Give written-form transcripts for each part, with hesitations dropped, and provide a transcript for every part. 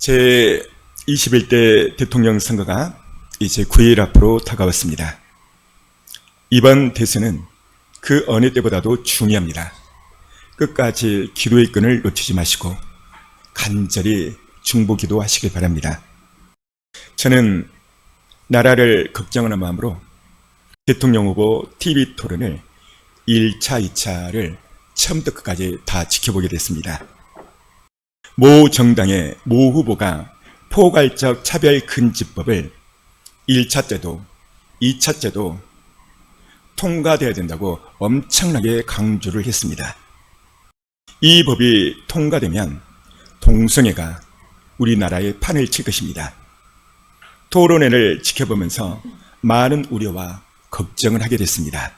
제21대 대통령 선거가 이제 9일 앞으로 다가왔습니다. 이번 대선은 그 어느 때보다도 중요합니다. 끝까지 기도의 끈을 놓치지 마시고 간절히 중보기도 하시길 바랍니다. 저는 나라를 걱정하는 마음으로 대통령 후보 TV 토론을 1차, 2차를 처음부터 끝까지 다 지켜보게 됐습니다. 모 정당의 모 후보가 포괄적 차별금지법을 1차 때도 2차 때도 통과되어야 된다고 엄청나게 강조를 했습니다. 이 법이 통과되면 동성애가 우리나라에 판을 칠 것입니다. 토론회를 지켜보면서 많은 우려와 걱정을 하게 됐습니다.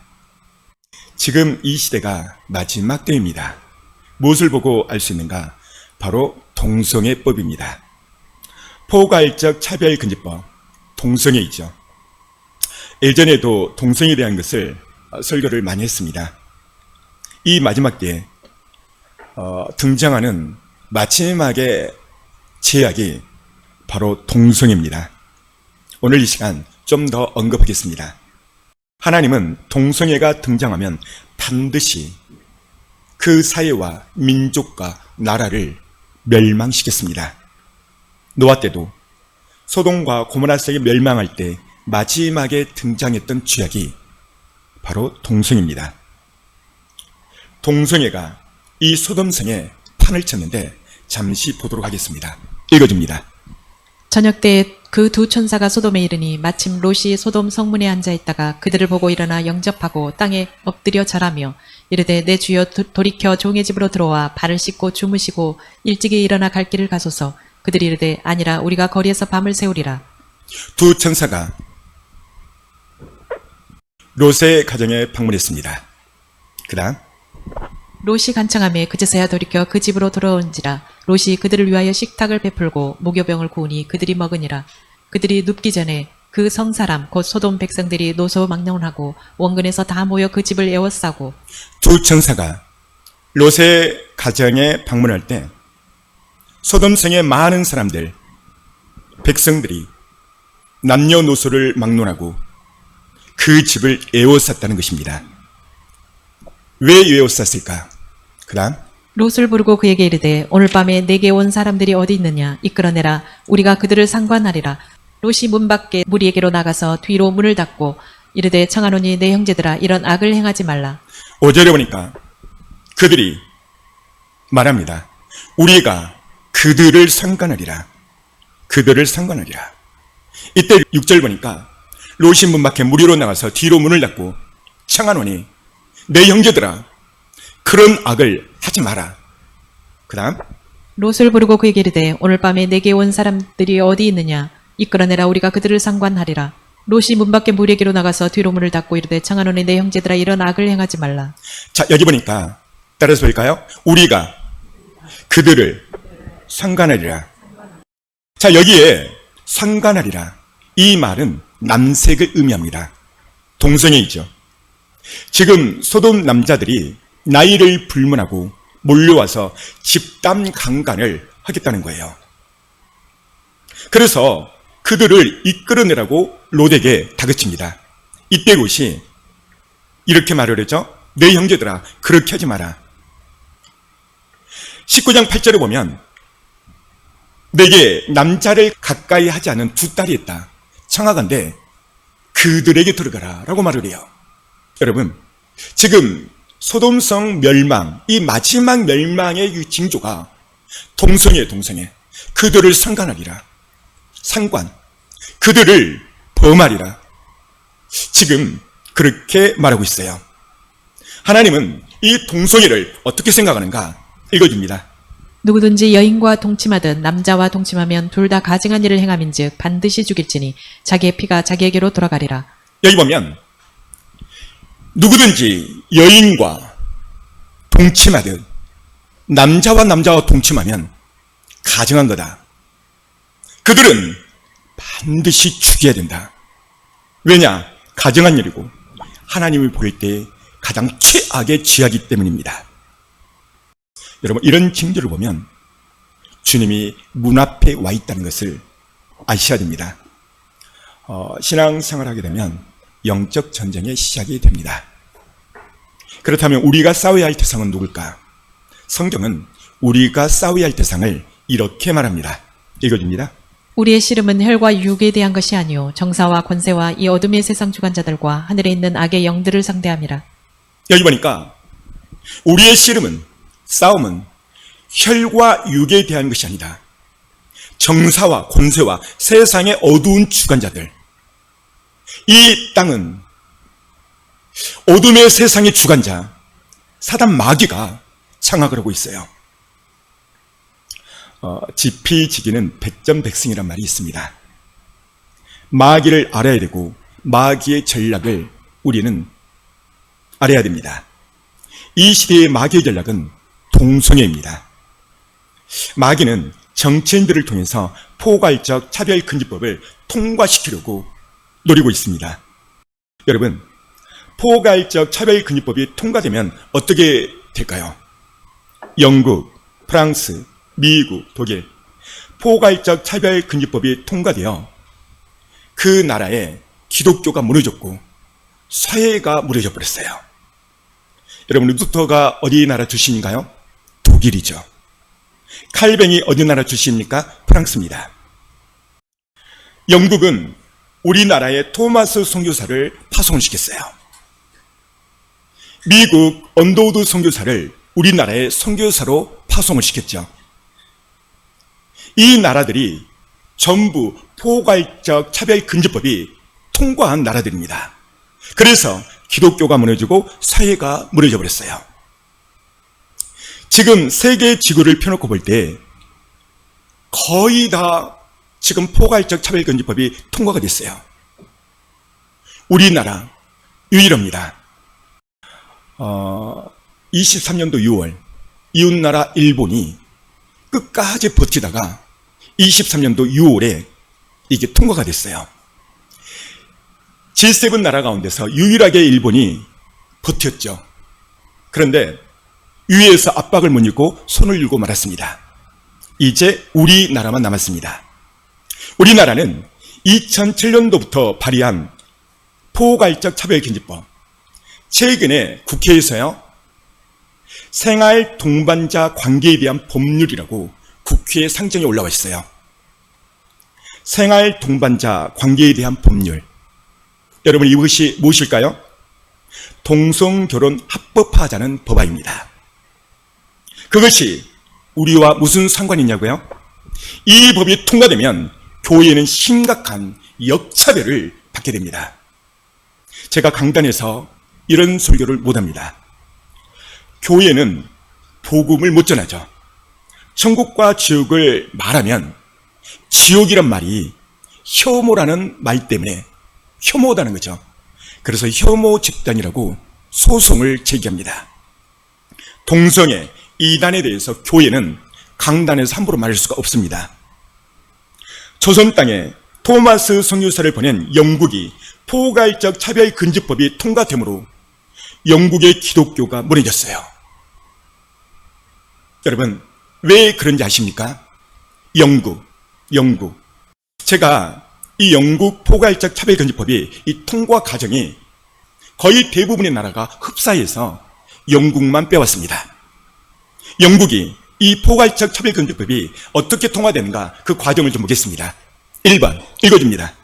지금 이 시대가 마지막 때입니다. 무엇을 보고 알 수 있는가? 바로 동성애법입니다. 포괄적 차별금지법, 동성애이죠. 예전에도 동성애에 대한 것을 설교를 많이 했습니다. 이 마지막 때에 등장하는 마지막의 제약이 바로 동성애입니다. 오늘 이 시간 좀 더 언급하겠습니다. 하나님은 동성애가 등장하면 반드시 그 사회와 민족과 나라를 멸망시켰습니다. 노아 때도 소돔과 고모라 사회가 멸망할 때 마지막에 등장했던 죄악이 바로 동성애입니다. 동성애가 이 소돔성에 판을 쳤는데 잠시 보도록 하겠습니다. 읽어줍니다. 저녁 때 그 두 천사가 소돔에 이르니 마침 롯이 소돔 성문에 앉아 있다가 그들을 보고 일어나 영접하고 땅에 엎드려 절하며 이르되 내 주여 돌이켜 종의 집으로 들어와 발을 씻고 주무시고 일찍이 일어나 갈 길을 가소서. 그들이 이르되 아니라 우리가 거리에서 밤을 새우리라. 두 천사가 롯의 가정에 방문했습니다. 그 다음 롯이 간청하며 그제서야 돌이켜 그 집으로 돌아온지라. 롯이 그들을 위하여 식탁을 베풀고 무교병을 구우니 그들이 먹으니라. 그들이 눕기 전에 그 성사람 곧 소돔 백성들이 노소망령하고 원근에서 다 모여 그 집을 에워싸고. 두 천사가 롯의 가정에 방문할 때 소돔성의 많은 사람들, 백성들이 남녀노소를 막론하고 그 집을 에워쌌다는 것입니다. 왜 에워쌌을까? 그 다음 롯을 부르고 그에게 이르되 오늘 밤에 내게 온 사람들이 어디 있느냐 이끌어내라. 우리가 그들을 상관하리라. 롯이 문 밖에 무리에게로 나가서 뒤로 문을 닫고 이르되 청하노니 내 형제들아 이런 악을 행하지 말라. 5절에 보니까 그들이 말합니다. 우리가 그들을 상관하리라. 그들을 상관하리라. 이때 6절 보니까 롯이 문 밖에 무리로 나가서 뒤로 문을 닫고 청하노니 내 형제들아 그런 악을 하지 마라. 그 다음 롯을 부르고 그에게 이르되 오늘 밤에 내게 온 사람들이 어디 있느냐 이끌어내라. 우리가 그들을 상관하리라. 롯이 문 밖에 무리에게로 나가서 뒤로 문을 닫고 이르되 청하노니 내 형제들아 이런 악을 행하지 말라. 자, 여기 보니까 따라서 볼까요? 우리가 그들을 상관하리라. 자, 여기에 상관하리라. 이 말은 남색을 의미합니다. 동성애이죠. 지금 소돔 남자들이 나이를 불문하고 몰려와서 집단 강간을 하겠다는 거예요. 그래서 그들을 이끌어내라고 롯에게 다그칩니다. 이때 롯이 이렇게 말을 했죠. 내 형제들아 그렇게 하지 마라. 19장 8절에 보면 내게 남자를 가까이 하지 않은 두 딸이 있다. 청하건대 그들에게 들어가라 라고 말을 해요. 여러분 지금 소돔성 멸망, 이 마지막 멸망의 징조가 동성애. 그들을 상관하리라. 상관. 그들을 범하리라. 지금 그렇게 말하고 있어요. 하나님은 이 동성애를 어떻게 생각하는가? 읽어줍니다. 누구든지 여인과 동침하든 남자와 동침하면 둘 다 가증한 일을 행함인즉 반드시 죽일지니 자기의 피가 자기에게로 돌아가리라. 여기 보면 누구든지 여인과 동침하든 남자와 동침하면 가증한 거다. 그들은 반드시 죽여야 된다. 왜냐? 가증한 일이고 하나님을 볼 때 가장 최악의 죄이기 때문입니다. 여러분 이런 징조를 보면 주님이 문 앞에 와 있다는 것을 아셔야 됩니다. 신앙생활을 하게 되면 영적 전쟁의 시작이 됩니다. 그렇다면 우리가 싸워야 할 대상은 누굴까? 성경은 우리가 싸워야 할 대상을 이렇게 말합니다. 읽어줍니다. 우리의 씨름은 혈과 육에 대한 것이 아니요 정사와 권세와 이 어둠의 세상 주관자들과 하늘에 있는 악의 영들을 상대함이라. 여기 보니까 우리의 씨름은, 싸움은 혈과 육에 대한 것이 아니다. 정사와 권세와 세상의 어두운 주관자들. 이 땅은 어둠의 세상의 주관자 사단 마귀가 장악을 하고 있어요. 지피지기는 백전백승이란 말이 있습니다. 마귀를 알아야 되고 마귀의 전략을 우리는 알아야 됩니다. 이 시대의 마귀의 전략은 동성애입니다. 마귀는 정치인들을 통해서 포괄적 차별금지법을 통과시키려고 노리고 있습니다. 여러분, 포괄적 차별금지법이 통과되면 어떻게 될까요? 영국, 프랑스, 미국, 독일 포괄적 차별금지법이 통과되어 그 나라에 기독교가 무너졌고 사회가 무너져 버렸어요. 여러분, 루터가 어디 나라 출신인가요? 독일이죠. 칼뱅이 어디 나라 출신입니까? 프랑스입니다. 영국은 우리나라의 토마스 선교사를 파송을 시켰어요. 미국 언더우드 선교사를 우리나라의 선교사로 파송을 시켰죠. 이 나라들이 전부 포괄적 차별금지법이 통과한 나라들입니다. 그래서 기독교가 무너지고 사회가 무너져 버렸어요. 지금 세계 지구를 펴놓고 볼 때 거의 다 지금 포괄적 차별금지법이 통과가 됐어요. 우리나라 유일합니다. 23년도 6월 이웃나라 일본이 끝까지 버티다가 23년도 6월에 이게 통과가 됐어요. G7 나라 가운데서 유일하게 일본이 버텼죠. 그런데 위에서 압박을 못 이기고 손을 들고 말았습니다. 이제 우리나라만 남았습니다. 우리나라는 2007년도부터 발의한 포괄적 차별금지법, 최근에 국회에서요, 생활 동반자 관계에 대한 법률이라고 국회에 상정이 올라와 있어요. 생활 동반자 관계에 대한 법률. 여러분, 이것이 무엇일까요? 동성결혼 합법화하자는 법안입니다. 그것이 우리와 무슨 상관이 있냐고요? 이 법이 통과되면 교회는 심각한 역차별을 받게 됩니다. 제가 강단에서 이런 설교를 못합니다. 교회는 복음을 못 전하죠. 천국과 지옥을 말하면 지옥이란 말이 혐오라는 말 때문에 혐오다는 거죠. 그래서 혐오 집단이라고 소송을 제기합니다. 동성애, 이단에 대해서 교회는 강단에서 함부로 말할 수가 없습니다. 조선 땅에 토마스 선교사를 보낸 영국이 포괄적 차별금지법이 통과되므로 영국의 기독교가 무너졌어요. 여러분, 왜 그런지 아십니까? 영국. 제가 이 영국 포괄적 차별금지법이 이 통과 과정이 거의 대부분의 나라가 흡사해서 영국만 빼왔습니다. 영국이 이 포괄적 차별금지법이 어떻게 통과되는가 그 과정을 좀 보겠습니다. 1번 읽어줍니다.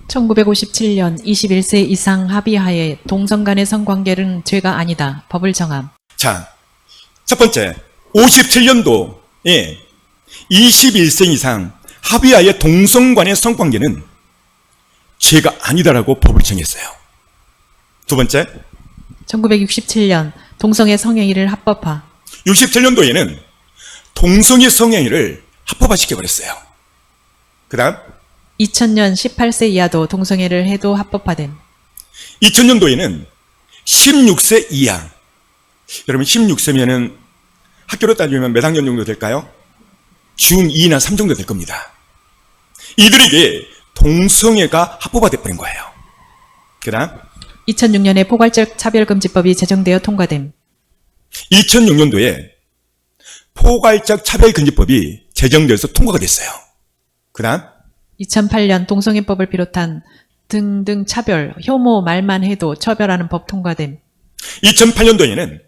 1957년 21세 이상 합의하에 동성 간의 성관계는 죄가 아니다. 법을 정함. 자, 첫 번째 57년도에 21세 이상 합의하에 동성 간의 성관계는 죄가 아니다라고 법을 정했어요. 두 번째 1967년 동성애 성행위를 합법화. 67년도에는 동성애 성행위를 합법화시켜버렸어요. 그 다음 2000년 18세 이하도 동성애를 해도 합법화됨. 2000년도에는 16세 이하. 여러분, 16세면은 학교로 따지면 몇 학년 정도 될까요? 중2나 3 정도 될 겁니다. 이들에게 동성애가 합법화돼 버린 거예요. 그 다음 2006년에 포괄적 차별금지법이 제정되어 통과됨. 2006년도에 포괄적 차별금지법이 제정돼서 통과가 됐어요. 그 다음 2008년 동성애법을 비롯한 등등 차별, 혐오 말만 해도 처벌하는 법 통과됨. 2008년도에는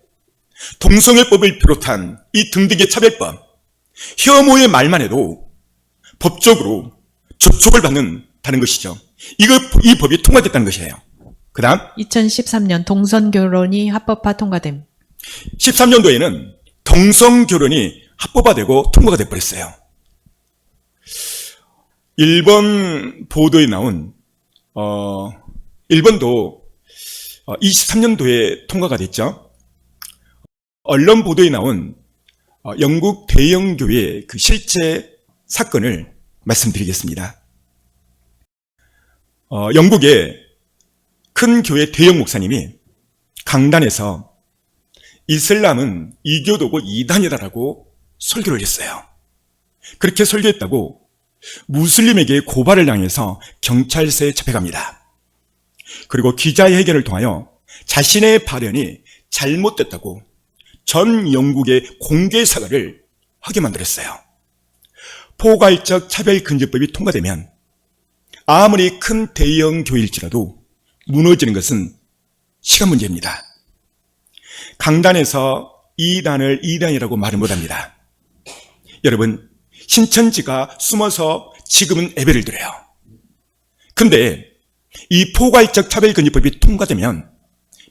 동성애법을 비롯한 이 등등의 차별법, 혐오의 말만 해도 법적으로 접촉을 받는다는 것이죠. 이 법이 통과됐다는 것이에요. 그 다음 2013년 동성결혼이 합법화 통과됨. 13년도에는 동성결혼이 합법화되고 통과가 돼버렸어요. 일본 보도에 나온 일본도 23년도에 통과가 됐죠. 언론 보도에 나온 영국 대형 교회 그 실제 사건을 말씀드리겠습니다. 영국의 큰 교회 대형 목사님이 강단에서 이슬람은 이교도고 이단이다라고 설교를 했어요. 그렇게 설교했다고 무슬림에게 고발을 당해서 경찰서에 잡혀갑니다. 그리고 기자회견을 통하여 자신의 발언이 잘못됐다고 전 영국의 공개 사과를 하게 만들었어요. 포괄적 차별금지법이 통과되면 아무리 큰 대형 교회일지라도 무너지는 것은 시간 문제입니다. 강단에서 이단을 이단이라고 말을 못합니다. 여러분, 신천지가 숨어서 지금은 예배를 드려요. 근데 이 포괄적 차별금지법이 통과되면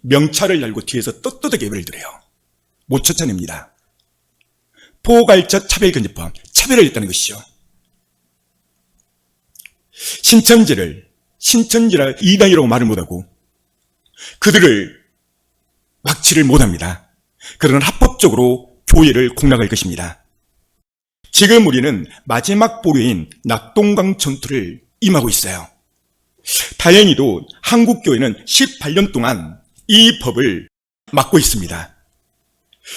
명찰을 열고 뒤에서 떳떳하게 예배를 드려요. 못 쫓아냅니다. 포괄적 차별금지법, 차별을 했다는 것이죠. 신천지를 이단이라고 말을 못하고 그들을 막지를 못합니다. 그들은 합법적으로 교회를 공략할 것입니다. 지금 우리는 마지막 보루인 낙동강 전투를 임하고 있어요. 다행히도 한국교회는 18년 동안 이 법을 막고 있습니다.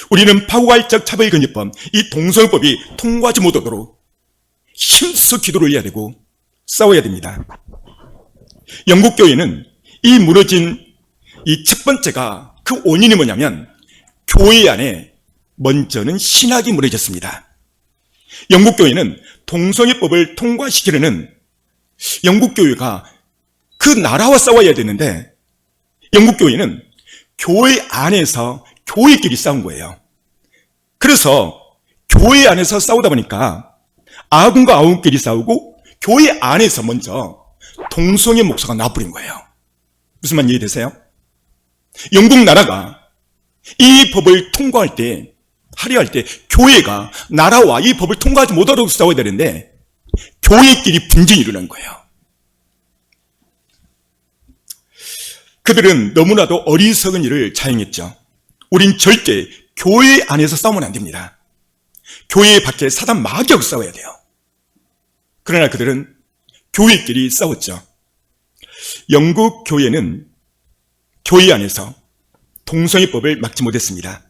우리는 포괄적 차별금지법, 이 동성애법이 통과하지 못하도록 힘써 기도를 해야 되고 싸워야 됩니다. 영국교회는 이 무너진 이 첫 번째가 그 원인이 뭐냐면 교회 안에 먼저는 신학이 무너졌습니다. 영국교회는 동성애법을 통과시키려는 영국교회가 그 나라와 싸워야 되는데 영국교회는 교회 안에서 교회끼리 싸운 거예요. 그래서 교회 안에서 싸우다 보니까 아군과 아군끼리 싸우고 교회 안에서 먼저 동성애 목사가 나와버린 거예요. 무슨 말 이해되세요? 영국 나라가 이 법을 통과할 때, 하려 할 때 교회가 나라와 이 법을 통과하지 못하도록 싸워야 되는데 교회끼리 분쟁이 일어난 거예요. 그들은 너무나도 어리석은 일을 자행했죠. 우린 절대 교회 안에서 싸우면 안 됩니다. 교회 밖에 사단 마귀하고 싸워야 돼요. 그러나 그들은 교회끼리 싸웠죠. 영국 교회는 교회 안에서 동성애법을 막지 못했습니다.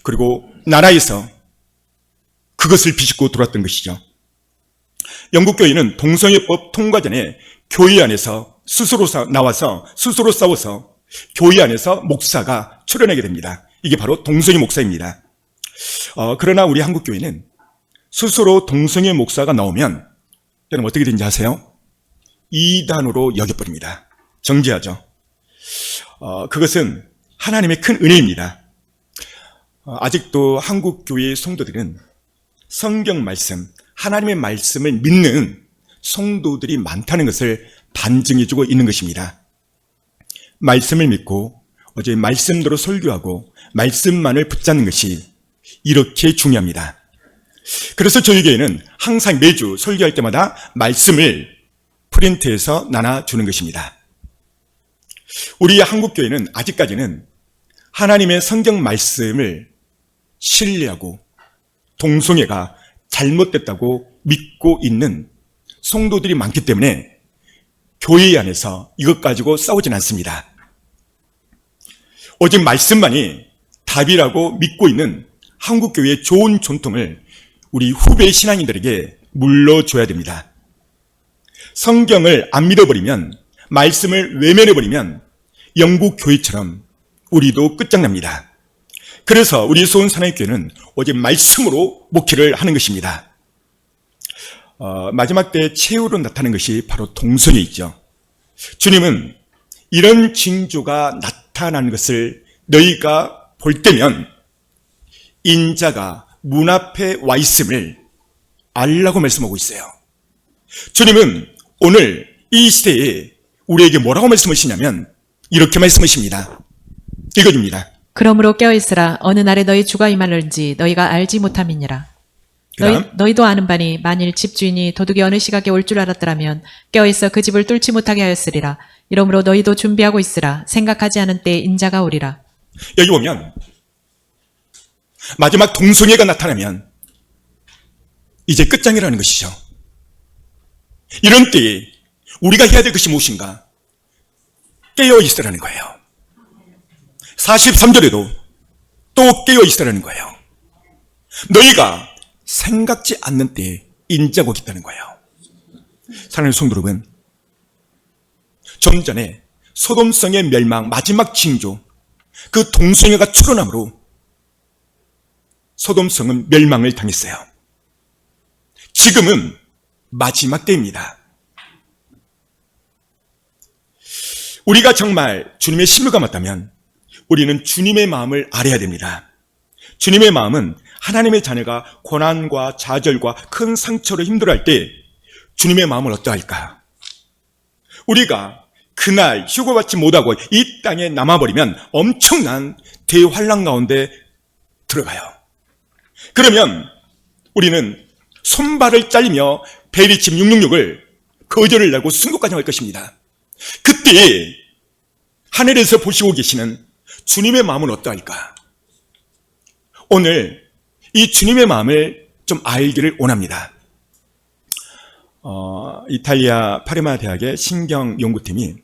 그리고 나라에서 그것을 비집고 돌았던 것이죠. 영국 교회는 동성애법 통과 전에 교회 안에서 스스로 나와서 스스로 싸워서 교회 안에서 목사가 출연하게 됩니다. 이게 바로 동성애 목사입니다. 그러나 우리 한국 교회는 스스로 동성애 목사가 나오면 여러분 어떻게 되는지 아세요? 이단으로 여겨버립니다. 정죄하죠. 그것은 하나님의 큰 은혜입니다. 아직도 한국 교회의 성도들은 성경 말씀, 하나님의 말씀을 믿는 성도들이 많다는 것을 반증해주고 있는 것입니다. 말씀을 믿고 어제 말씀대로 설교하고 말씀만을 붙잡는 것이 이렇게 중요합니다. 그래서 저희 교회는 항상 매주 설교할 때마다 말씀을 프린트해서 나눠주는 것입니다. 우리 한국교회는 아직까지는 하나님의 성경 말씀을 신뢰하고 동성애가 잘못됐다고 믿고 있는 성도들이 많기 때문에 교회 안에서 이것 가지고 싸우진 않습니다. 오직 말씀만이 답이라고 믿고 있는 한국교회의 좋은 전통을 우리 후배 신앙인들에게 물려줘야 됩니다. 성경을 안 믿어버리면, 말씀을 외면해버리면 영국 교회처럼 우리도 끝장납니다. 그래서 우리 소원사나이교회는 오직 말씀으로 목회를 하는 것입니다. 마지막 때 최후로 나타나는 것이 바로 동성애 있죠. 주님은 이런 징조가 나타나는 것을 너희가 볼 때면 인자가 문 앞에 와 있음을 알라고 말씀하고 있어요. 주님은 오늘 이 시대에 우리에게 뭐라고 말씀하시냐면 이렇게 말씀하십니다. 읽어줍니다. 그러므로 깨어있으라. 어느 날에 너희 주가 임하는지 너희가 알지 못함이니라. 그다음. 너희도 아는 바니 만일 집주인이 도둑이 어느 시각에 올 줄 알았더라면 깨어있어 그 집을 뚫지 못하게 하였으리라. 이러므로 너희도 준비하고 있으라. 생각하지 않은 때에 인자가 오리라. 여기 보면 마지막 동성애가 나타나면 이제 끝장이라는 것이죠. 이런 때에 우리가 해야 될 것이 무엇인가? 깨어 있으라는 거예요. 43절에도 또 깨어 있으라는 거예요. 너희가 생각지 않는 때에 인자가 오겠다는 거예요. 사랑하는 성도 여러분, 좀 전에 소돔성의 멸망 마지막 징조, 그 동성애가 출현함으로 소돔성은 멸망을 당했어요. 지금은 마지막 때입니다. 우리가 정말 주님의 신부가 맞다면 우리는 주님의 마음을 알아야 됩니다. 주님의 마음은 하나님의 자녀가 고난과 좌절과 큰 상처로 힘들어할 때 주님의 마음을 어떠할까? 우리가 그날 휴거받지 못하고 이 땅에 남아버리면 엄청난 대환란 가운데 들어가요. 그러면 우리는 손발을 잘리며 베리침 666을 거절을 내고 순교까지 할 것입니다. 그때 하늘에서 보시고 계시는 주님의 마음은 어떠할까? 오늘 이 주님의 마음을 좀 알기를 원합니다. 이탈리아 파르마 대학의 신경연구팀이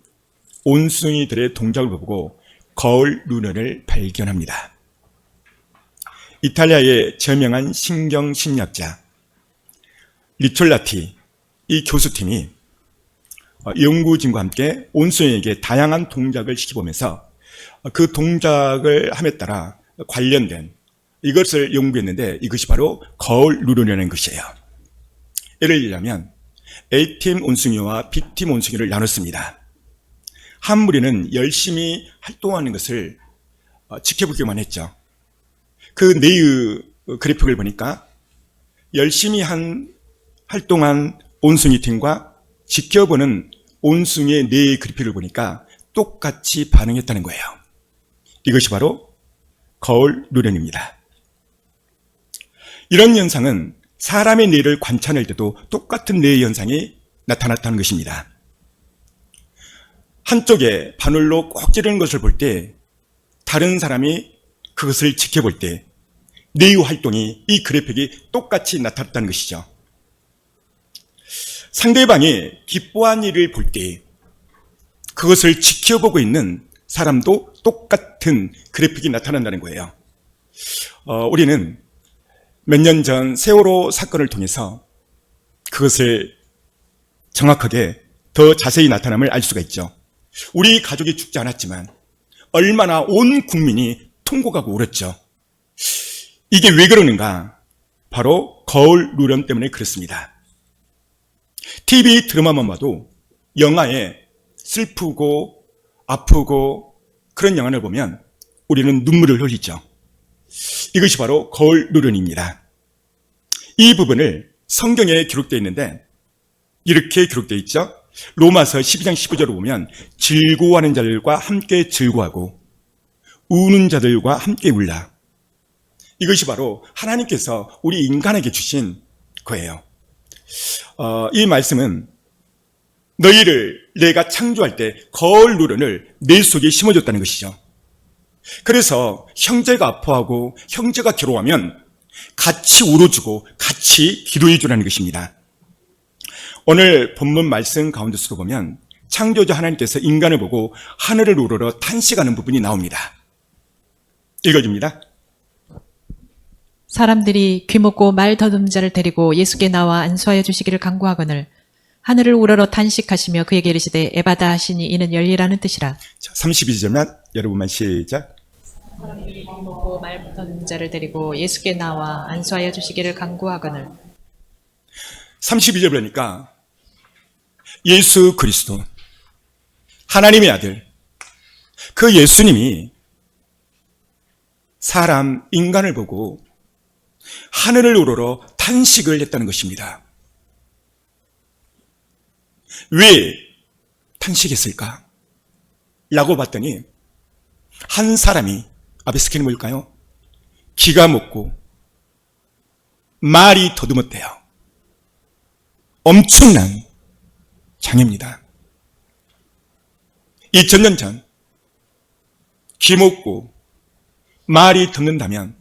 온숭이들의 동작을 보고 거울 누런을 발견합니다. 이탈리아의 저명한 신경심리학자 리톨라티 이 교수팀이 연구진과 함께 온숭이에게 다양한 동작을 시켜보면서 그 동작을 함에 따라 관련된 이것을 연구했는데 이것이 바로 거울 누르려는 것이에요. 예를 들자면 A팀 온숭이와 B팀 온숭이를 나눴습니다. 한 무리는 열심히 활동하는 것을 지켜보기만 했죠. 그 뇌의 그래픽을 보니까 열심히 활동한 온숭이 팀과 지켜보는 온숭이의 뇌의 그래픽을 보니까 똑같이 반응했다는 거예요. 이것이 바로 거울 누런입니다. 이런 현상은 사람의 뇌를 관찰할 때도 똑같은 뇌의 현상이 나타났다는 것입니다. 한쪽에 바늘로 꼭 찌르는 것을 볼 때 다른 사람이 그것을 지켜볼 때 뇌의 활동이 이 그래픽이 똑같이 나타났다는 것이죠. 상대방이 기뻐한 일을 볼 때 그것을 지켜보고 있는 사람도 똑같은 그래픽이 나타난다는 거예요. 우리는 몇 년 전 세월호 사건을 통해서 그것을 정확하게 더 자세히 나타남을 알 수가 있죠. 우리 가족이 죽지 않았지만 얼마나 온 국민이 통곡하고 울었죠. 이게 왜 그러는가? 바로 거울 누런 때문에 그렇습니다. TV 드라마만 봐도 영화에 슬프고 아프고 그런 영화를 보면 우리는 눈물을 흘리죠. 이것이 바로 거울 누런입니다. 이 부분을 성경에 기록되어 있는데 이렇게 기록되어 있죠. 로마서 12장 15절을 보면 즐거워하는 자들과 함께 즐거워하고 우는 자들과 함께 울라. 이것이 바로 하나님께서 우리 인간에게 주신 거예요. 이 말씀은 너희를 내가 창조할 때 거울 누런을 내 속에 심어줬다는 것이죠. 그래서 형제가 아파하고 형제가 괴로워하면 같이 울어주고 같이 기도해 주라는 것입니다. 오늘 본문 말씀 가운데서도 보면 창조자 하나님께서 인간을 보고 하늘을 우러러 탄식하는 부분이 나옵니다. 읽어줍니다. 사람들이 귀먹고 말 더듬는 자를 데리고 예수께 나와 안수하여 주시기를 간구하거늘 하늘을 우러러 탄식하시며 그에게 이르시되 에바다 하시니 이는 열리라는 뜻이라. 32절만 여러분만 시작. 사람들이 귀먹고 말 말 더듬는 자를 데리고 예수께 나와 안수하여 주시기를 간구하거늘. 32절 보니까 예수 그리스도 하나님의 아들 그 예수님이 사람 인간을 보고 하늘을 우러러 탄식을 했다는 것입니다. 왜 탄식했을까? 라고 봤더니 한 사람이 앞에 스캔이 뭘까요? 기가 먹고 말이 더듬었대요. 엄청난 장애입니다. 2000년 전 기 먹고 말이 듣는다면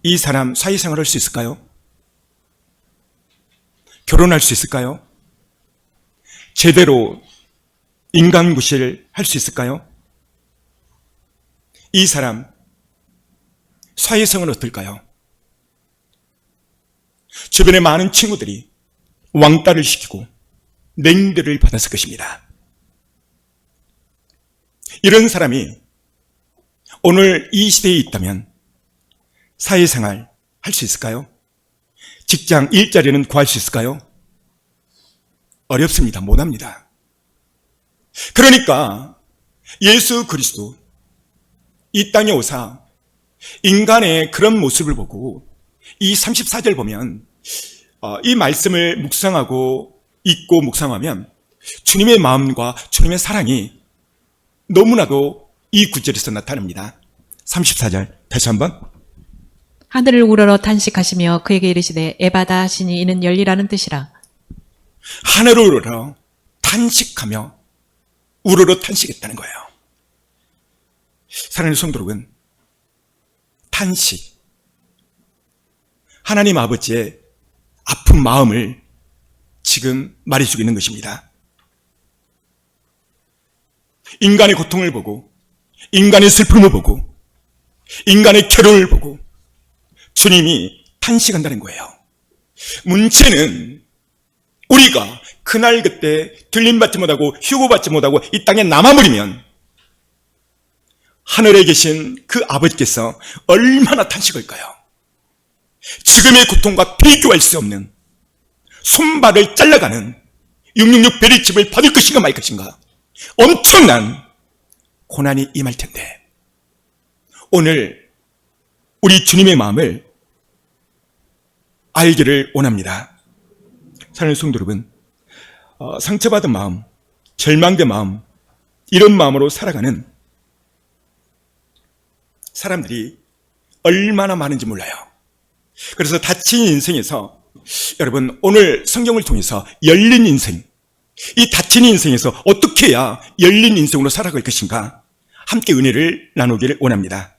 이 사람 사회생활을 할 수 있을까요? 결혼할 수 있을까요? 제대로 인간구실 할 수 있을까요? 이 사람 사회생활은 어떨까요? 주변에 많은 친구들이 왕따를 시키고 냉대를 받았을 것입니다. 이런 사람이 오늘 이 시대에 있다면 사회생활 할 수 있을까요? 직장 일자리는 구할 수 있을까요? 어렵습니다. 못합니다. 그러니까 예수 그리스도 이 땅에 오사 인간의 그런 모습을 보고 이 34절 보면 이 말씀을 묵상하고 읽고 묵상하면 주님의 마음과 주님의 사랑이 너무나도 이 구절에서 나타납니다. 34절 다시 한번. 하늘을 우러러 탄식하시며 그에게 이르시되 에바다 하시니 이는 열리라는 뜻이라. 하늘을 우러러 탄식하며 우러러 탄식했다는 거예요. 사랑하는 성도 여러분, 탄식, 하나님 아버지의 아픈 마음을 지금 말해주고 있는 것입니다. 인간의 고통을 보고, 인간의 슬픔을 보고, 인간의 괴로움을 보고 주님이 탄식한다는 거예요. 문제는 우리가 그날 그때 들림받지 못하고 휴고받지 못하고 이 땅에 남아버리면 하늘에 계신 그 아버지께서 얼마나 탄식할까요? 지금의 고통과 비교할 수 없는 손발을 잘라가는 666 베리집을 받을 것인가 말 것인가 엄청난 고난이 임할 텐데 오늘 우리 주님의 마음을 알기를 원합니다. 사랑하는 성도 여러분, 상처받은 마음, 절망된 마음, 이런 마음으로 살아가는 사람들이 얼마나 많은지 몰라요. 그래서 다친 인생에서 여러분 오늘 성경을 통해서 열린 인생, 이 닫힌 인생에서 어떻게 해야 열린 인생으로 살아갈 것인가 함께 은혜를 나누기를 원합니다.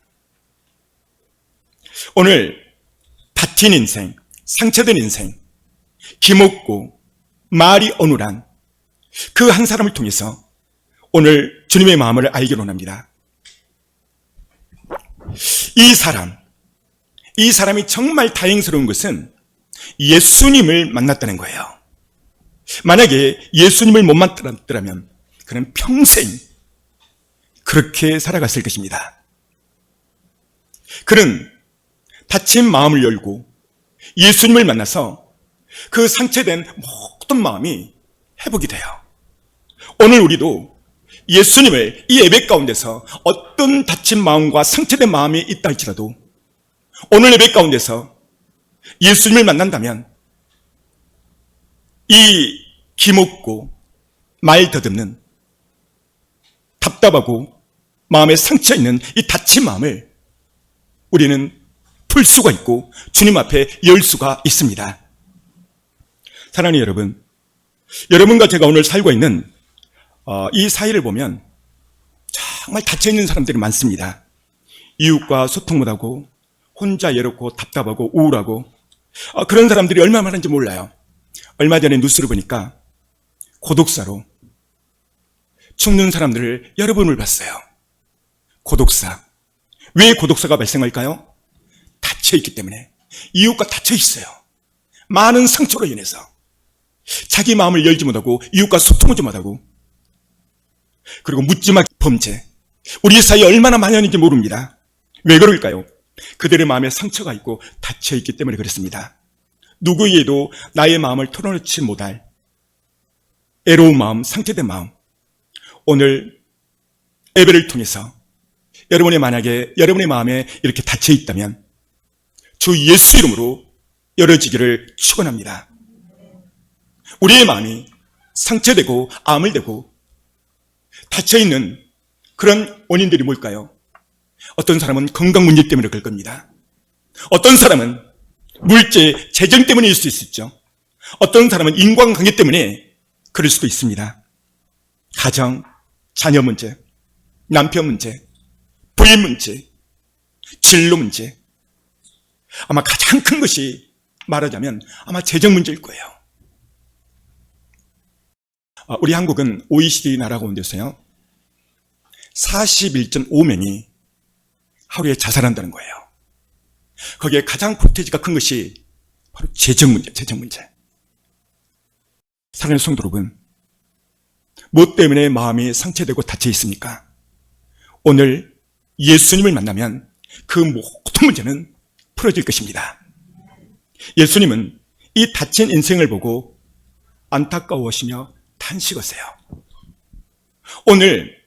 오늘 닫힌 인생, 상처된 인생, 기먹고 말이 어눌한 그 한 사람을 통해서 오늘 주님의 마음을 알기를 원합니다. 이 사람이 정말 다행스러운 것은 예수님을 만났다는 거예요. 만약에 예수님을 못 만났더라면 그는 평생 그렇게 살아갔을 것입니다. 그는 닫힌 마음을 열고 예수님을 만나서 그 상처된 모든 마음이 회복이 돼요. 오늘 우리도 예수님을 이 예배 가운데서 어떤 닫힌 마음과 상처된 마음이 있다 할지라도 오늘 예배 가운데서 예수님을 만난다면 이 기먹고 말 더듬는 답답하고 마음에 상처 있는 이 닫힌 마음을 우리는 풀 수가 있고 주님 앞에 열 수가 있습니다. 사랑하는 여러분, 여러분과 제가 오늘 살고 있는 이 사회를 보면 정말 닫혀있는 사람들이 많습니다. 이웃과 소통 못하고 혼자 외롭고 답답하고 우울하고 그런 사람들이 얼마나 많은지 몰라요. 얼마 전에 뉴스를 보니까 고독사로 죽는 사람들을 여러 분을 봤어요. 고독사. 왜 고독사가 발생할까요? 닫혀있기 때문에. 이웃과 닫혀있어요. 많은 상처로 인해서 자기 마음을 열지 못하고 이웃과 소통하지 못하고 그리고 묻지마 범죄. 우리 사이에 얼마나 많이 하는지 모릅니다. 왜 그럴까요? 그들의 마음에 상처가 있고 닫혀있기 때문에 그렇습니다. 누구에게도 나의 마음을 털어놓지 못할 애로운 마음, 상처된 마음, 오늘 예배를 통해서 만약에 여러분의 마음에 이렇게 닫혀있다면 주 예수 이름으로 열어지기를 축원합니다. 우리의 마음이 상처되고 암울되고 닫혀있는 그런 원인들이 뭘까요? 어떤 사람은 건강 문제 때문에 그럴 겁니다. 어떤 사람은 물질, 재정 때문일 수 있죠. 어떤 사람은 인간관계 때문에 그럴 수도 있습니다. 가정, 자녀 문제, 남편 문제, 부인 문제, 진로 문제. 아마 가장 큰 것이 말하자면 아마 재정 문제일 거예요. 우리 한국은 OECD 나라 가운데서요 41.5명이 하루에 자살한다는 거예요. 거기에 가장 프로테이지가 큰 것이 바로 재정 문제. 사랑하는 성도 여러분, 무엇 때문에 마음이 상처되고 닫혀 있습니까? 오늘 예수님을 만나면 그 모든 문제는 풀어질 것입니다. 예수님은 이 닫힌 인생을 보고 안타까워하시며 탄식하세요. 오늘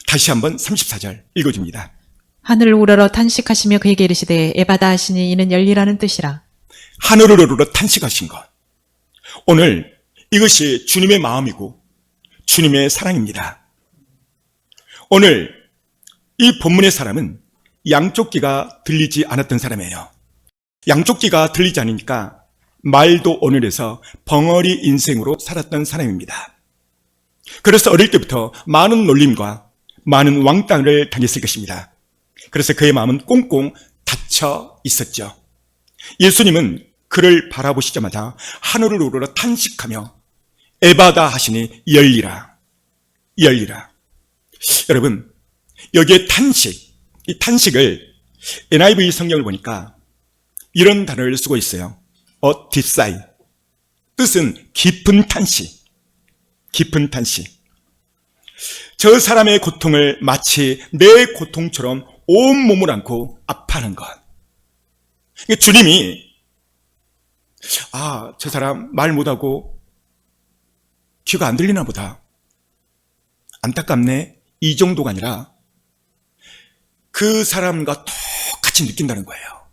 다시 한번 34절 읽어줍니다. 하늘을 우러러 탄식하시며 그에게 이르시되 에바다 하시니 이는 열리라는 뜻이라. 하늘을 우러러 탄식하신 것. 오늘 이것이 주님의 마음이고 주님의 사랑입니다. 오늘 이 본문의 사람은 양쪽 귀가 들리지 않았던 사람이에요. 양쪽 귀가 들리지 않으니까 말도 오늘에서 벙어리 인생으로 살았던 사람입니다. 그래서 어릴 때부터 많은 놀림과 많은 왕따를 당했을 것입니다. 그래서 그의 마음은 꽁꽁 닫혀 있었죠. 예수님은 그를 바라보시자마자 하늘을 우러러 탄식하며 에바다 하시니 열리라. 여러분, 여기에 탄식, 이 탄식을 NIV 성경을 보니까 이런 단어를 쓰고 있어요. deep sigh. 뜻은 깊은 탄식. 저 사람의 고통을 마치 내 고통처럼 온몸을 안고 아파하는 것. 주님이 저 사람 말 못하고 귀가 안 들리나 보다. 안타깝네. 이 정도가 아니라 그 사람과 똑같이 느낀다는 거예요.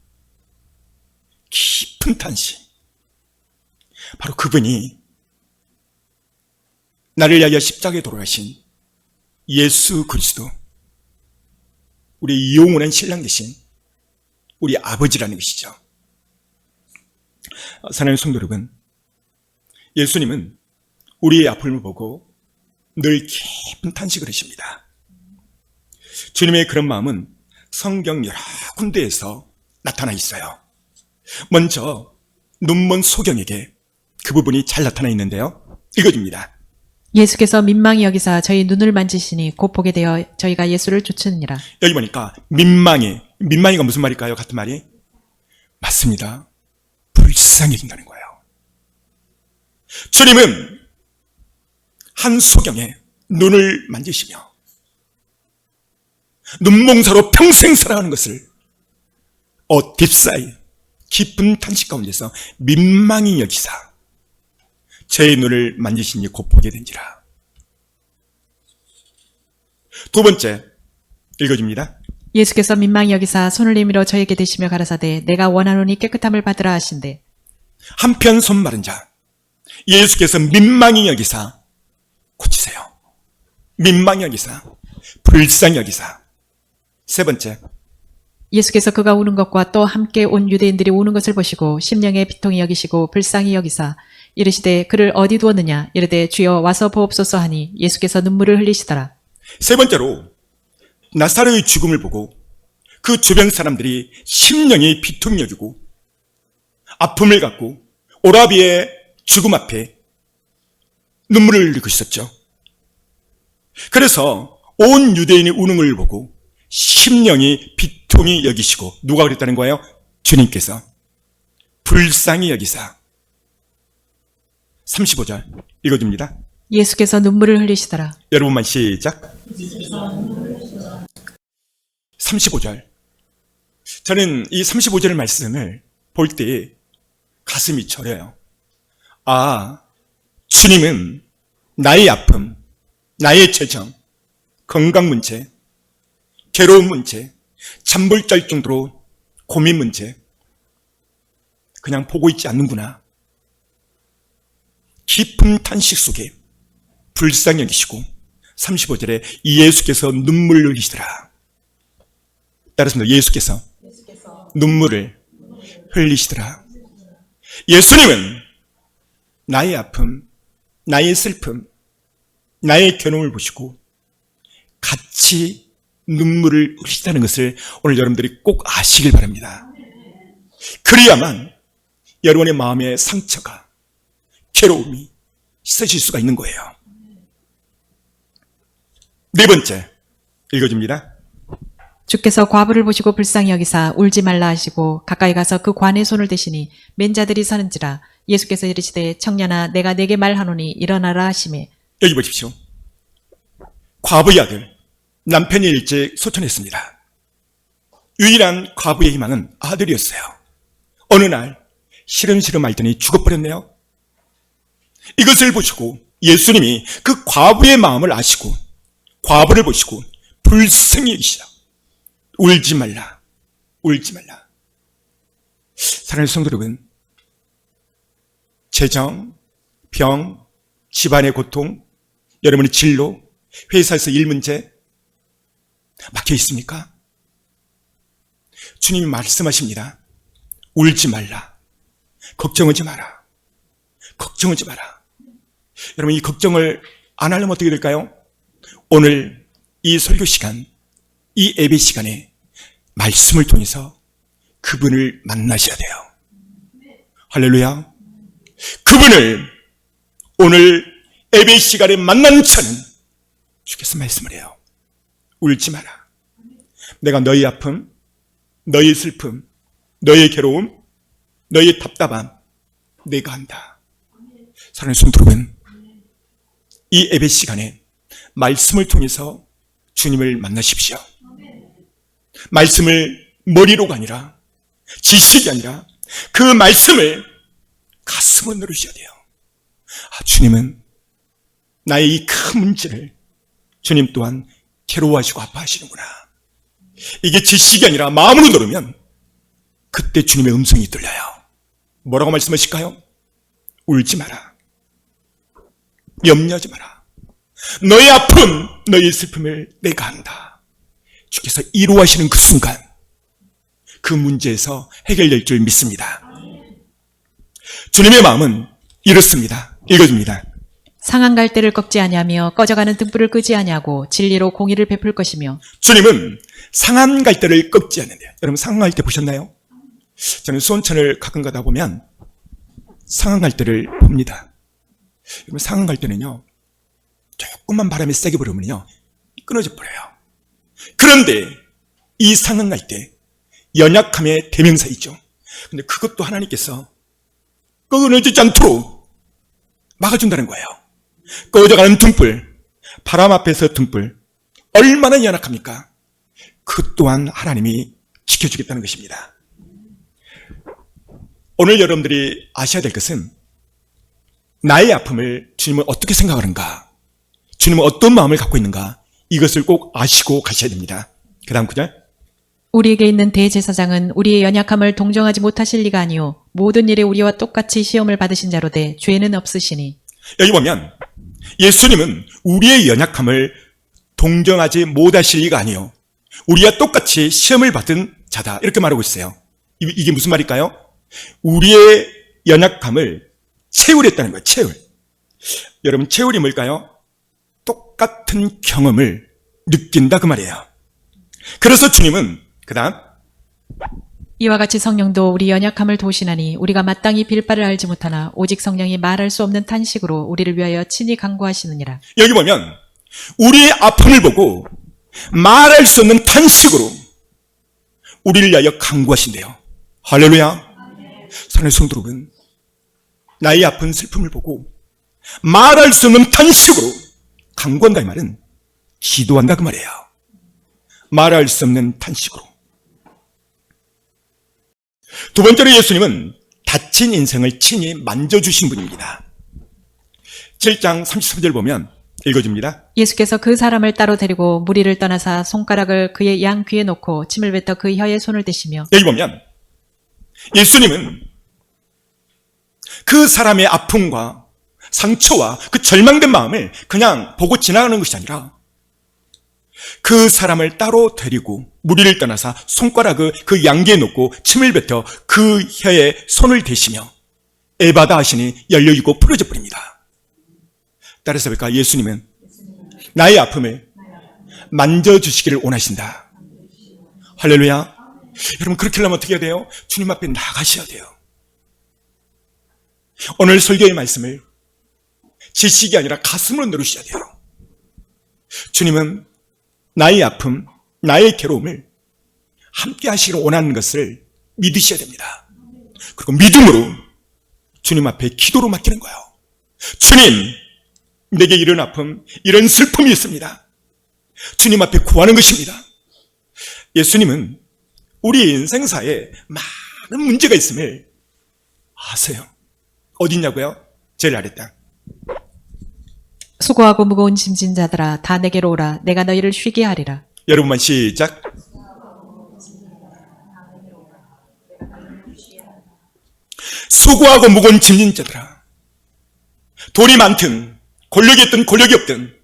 깊은 탄식. 바로 그분이 나를 위하여 십자가에 돌아가신 예수 그리스도, 우리 영원한 신랑 되신 우리 아버지라는 것이죠. 사랑하는 성도 여러분, 예수님은 우리의 아픔을 보고 늘 깊은 탄식을 하십니다. 주님의 그런 마음은 성경 여러 군데에서 나타나 있어요. 먼저 눈먼 소경에게 그 부분이 잘 나타나 있는데요. 읽어줍니다. 예수께서 민망히 여기사 저희 눈을 만지시니 곧 보게 되어 저희가 예수를 쫓으니라. 여기 보니까 민망이가 무슨 말일까요? 같은 말이? 맞습니다. 불쌍해진다는 거예요. 주님은 한 소경의 눈을 만지시며 눈몽사로 평생 살아가는 것을 딥사이, 깊은 탄식 가운데서 민망히 여기사 제 눈을 만지시니 곧 보게 된지라. 두 번째 읽어줍니다. 예수께서 민망히 여기사 손을 내밀어 저에게 대시며 가라사대 내가 원하노니 깨끗함을 받으라 하신대. 한편 손 마른 자, 예수께서 민망히 여기사 고치세요. 민망히 여기사, 불쌍히 여기사. 세 번째, 예수께서 그가 우는 것과 또 함께 온 유대인들이 우는 것을 보시고 심령에 비통히 여기시고 불쌍히 여기사 이르시되 그를 어디 두었느냐 이르되 주여 와서 보옵소서 하니 예수께서 눈물을 흘리시더라. 세 번째로 나사로의 죽음을 보고 그 주변 사람들이 심령이 비통히 여기고 아픔을 갖고 오라비의 죽음 앞에 눈물을 흘리고 있었죠. 그래서 온 유대인이 우는 걸 보고 심령이 비통히 여기시고 누가 그랬다는 거예요? 주님께서 불쌍히 여기사. 35절 읽어줍니다. 예수께서 눈물을 흘리시더라. 여러분만 시작. 35절 저는 이 35절 말씀을 볼 때 가슴이 저려요. 아, 주님은 나의 아픔, 나의 재정, 건강 문제, 괴로운 문제, 잠 못 잘 정도로 고민 문제 그냥 보고 있지 않는구나. 깊은 탄식 속에 불쌍히 여기시고 35절에 예수께서 눈물을 흘리시더라. 따라서 예수께서 눈물을 흘리시더라. 예수님은 나의 아픔, 나의 슬픔, 나의 괴로움을 보시고 같이 눈물을 흘리시다는 것을 오늘 여러분들이 꼭 아시길 바랍니다. 그래야만 여러분의 마음의 상처가, 괴로움이 씻어질 수가 있는 거예요. 네 번째, 읽어줍니다. 주께서 과부를 보시고 불쌍히 여기사 울지 말라 하시고 가까이 가서 그 관에 손을 대시니 맨 자들이 서는지라. 예수께서 이르시되 청년아 내가 내게 말하노니 일어나라 하시매. 여기 보십시오. 과부의 아들, 남편이 일찍 소천했습니다. 유일한 과부의 희망은 아들이었어요. 어느 날 시름시름 앓더니 죽어버렸네요. 이것을 보시고 예수님이 그 과부의 마음을 아시고 과부를 보시고 불쌍히 여기시라. 울지 말라. 울지 말라. 사랑하는 성도 여러분, 재정, 병, 집안의 고통, 여러분의 진로, 회사에서 일 문제 막혀 있습니까? 주님이 말씀하십니다. 울지 말라. 걱정하지 마라. 걱정하지 마라. 여러분, 이 걱정을 안 하려면 어떻게 될까요? 오늘 이 설교 시간, 이 예배 시간에 말씀을 통해서 그분을 만나셔야 돼요. 할렐루야. 그분을 오늘 예배 시간에 만난 저는 주께서 말씀을 해요. 울지 마라. 내가 너의 아픔, 너의 슬픔, 너의 괴로움, 너의 답답함 내가 한다. 사랑하는 성도 여러분, 이 예배 시간에 말씀을 통해서 주님을 만나십시오. 말씀을 머리로가 아니라 지식이 아니라 그 말씀을 가슴으로 누르셔야 돼요. 아, 주님은 나의 이 큰 문제를 주님 또한 괴로워하시고 아파하시는구나. 이게 지식이 아니라 마음으로 누르면 그때 주님의 음성이 들려요. 뭐라고 말씀하실까요? 울지 마라. 염려하지 마라. 너의 아픔, 너의 슬픔을 내가 안다. 주께서 이루어하시는 그 순간 그 문제에서 해결될 줄 믿습니다. 주님의 마음은 이렇습니다. 읽어줍니다. 상한 갈대를 꺾지 아니하며 꺼져가는 등불을 끄지 아니하고 진리로 공의를 베풀 것이며. 주님은 상한 갈대를 꺾지 않는데요. 여러분, 상한 갈대 보셨나요? 저는 수원천을 가끔 가다 보면 상한 갈대를 봅니다. 여러분, 상한 갈대는요, 조금만 바람이 세게 불으면요 끊어져 버려요. 그런데 이 상한 갈대, 연약함의 대명사이죠. 근데 그것도 하나님께서 끊어지지 않도록 막아준다는 거예요. 꺼져가는 등불, 바람 앞에서 등불, 얼마나 연약합니까? 그것 또한 하나님이 지켜주겠다는 것입니다. 오늘 여러분들이 아셔야 될 것은 나의 아픔을 주님은 어떻게 생각하는가, 주님은 어떤 마음을 갖고 있는가, 이것을 꼭 아시고 가셔야 됩니다. 그 다음 구절. 우리에게 있는 대제사장은 우리의 연약함을 동정하지 못하실 리가 아니요 모든 일에 우리와 똑같이 시험을 받으신 자로되 죄는 없으시니. 여기 보면 예수님은 우리의 연약함을 동정하지 못하실 리가 아니요 우리와 똑같이 시험을 받은 자다, 이렇게 말하고 있어요. 이게 무슨 말일까요? 우리의 연약함을 채우랬다는 거예요. 채울. 여러분, 채울이 뭘까요? 똑같은 경험을 느낀다, 그 말이에요. 그래서 주님은 그 다음, 이와 같이 성령도 우리 연약함을 도우시나니 우리가 마땅히 빌 바를 알지 못하나 오직 성령이 말할 수 없는 탄식으로 우리를 위하여 친히 간구하시느니라. 여기 여기 보면 우리의 아픔을 보고 말할 수 없는 탄식으로 우리를 위하여 간구하신대요. 할렐루야. 사랑하는 성도 여러분, 나의 아픈 슬픔을 보고 말할 수 없는 탄식으로 간구한다, 이 말은 기도한다, 그 말이에요. 말할 수 없는 탄식으로. 두 번째로 예수님은 다친 인생을 친히 만져주신 분입니다. 7장 33절 보면 읽어줍니다. 예수께서 그 사람을 따로 데리고 무리를 떠나사 손가락을 그의 양 귀에 놓고 침을 뱉어 그 혀에 손을 대시며 여기 보면 예수님은 그 사람의 아픔과 상처와 그 절망된 마음을 그냥 보고 지나가는 것이 아니라 그 사람을 따로 데리고 무리를 떠나서 손가락을 그 양귀에 놓고 침을 뱉어 그 혀에 손을 대시며 에바다 하시니 열려있고 풀어져 버립니다. 따라서 볼까? 예수님은 나의 아픔을 만져주시기를 원하신다. 할렐루야. 여러분, 그렇게 하려면 어떻게 해야 돼요? 주님 앞에 나가셔야 돼요. 오늘 설교의 말씀을 지식이 아니라 가슴으로 누르셔야 돼요. 주님은 나의 아픔, 나의 괴로움을 함께 하시기를 원하는 것을 믿으셔야 됩니다. 그리고 믿음으로 주님 앞에 기도로 맡기는 거예요. 주님, 내게 이런 아픔, 이런 슬픔이 있습니다. 주님 앞에 구하는 것입니다. 예수님은 우리 인생사에 많은 문제가 있음을 아세요. 어디 있냐고요? 제일 아래 땅. 수고하고 무거운 짐진 자들아 다 내게로 오라 내가 너희를 쉬게 하리라. 여러분만 시작. 수고하고 무거운 짐진 자들아, 돈이 많든 권력이 있든 권력이 없든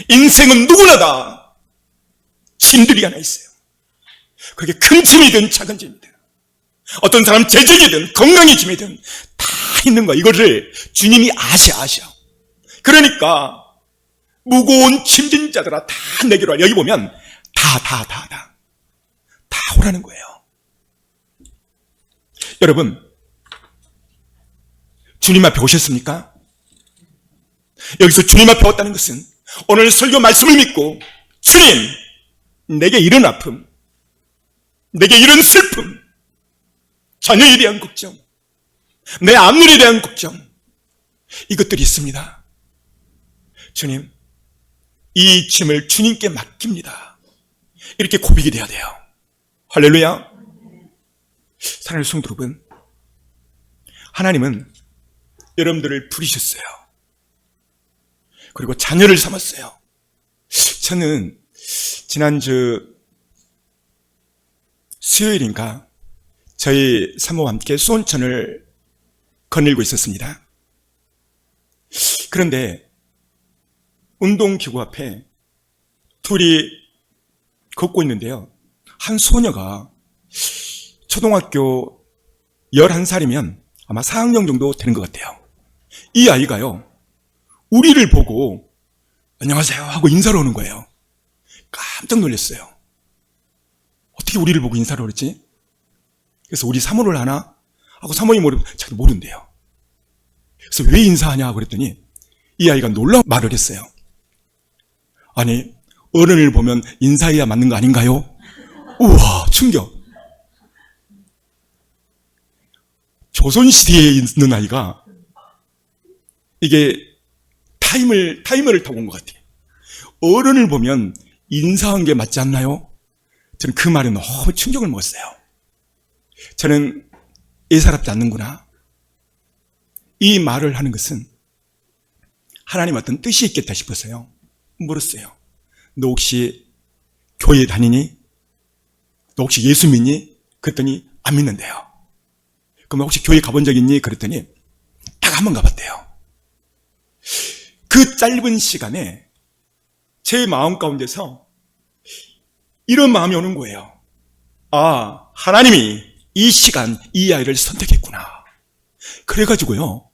인생은 누구나 다 짐들이 하나 있어요. 그게 큰 짐이든 작은 짐이든 어떤 사람 재직이든 건강의 짐이든 다 있는 거야. 이거를 주님이 아셔. 그러니까 무거운 짐진 자들아 다 내게로 와. 여기 보면 다 오라는 거예요. 여러분, 주님 앞에 오셨습니까? 여기서 주님 앞에 왔다는 것은 오늘 설교 말씀을 믿고 주님, 내게 이런 아픔, 내게 이런 슬픔, 자녀에 대한 걱정, 내 앞일에 대한 걱정, 이것들이 있습니다. 주님, 이 짐을 주님께 맡깁니다. 이렇게 고백이 돼야 돼요. 할렐루야. 사랑하는 성도 여러분, 하나님은 여러분들을 부르셨어요. 그리고 자녀를 삼았어요. 저는 지난주 수요일인가 저희 사모와 함께 수온천을 거닐고 있었습니다. 그런데 운동기구 앞에 둘이 걷고 있는데요. 한 소녀가 초등학교 11살이면 아마 4학년 정도 되는 것 같아요. 이 아이가요, 우리를 보고 안녕하세요 하고 인사를 오는 거예요. 깜짝 놀랐어요. 어떻게 우리를 보고 인사를 오랬지? 그래서 우리 사모를 하나? 하고 사모님 자기도 모른대요. 그래서 왜 인사하냐 그랬더니 이 아이가 놀라 말을 했어요. 아니, 어른을 보면 인사해야 맞는 거 아닌가요? 우와, 충격. 조선시대에 있는 아이가 이게 타이머를 타고 온 것 같아요. 어른을 보면 인사한 게 맞지 않나요? 저는 그 말에 너무 충격을 먹었어요. 저는 예사롭지 않는구나. 이 말을 하는 것은 하나님 어떤 뜻이 있겠다 싶어서요. 물었어요. 너 혹시 교회 다니니? 너 혹시 예수 믿니? 그랬더니 안 믿는데요. 그러면 혹시 교회 가본 적 있니? 그랬더니 딱 한 번 가봤대요. 그 짧은 시간에 제 마음 가운데서 이런 마음이 오는 거예요. 아, 하나님이 이 시간 이 아이를 선택했구나. 그래가지고요,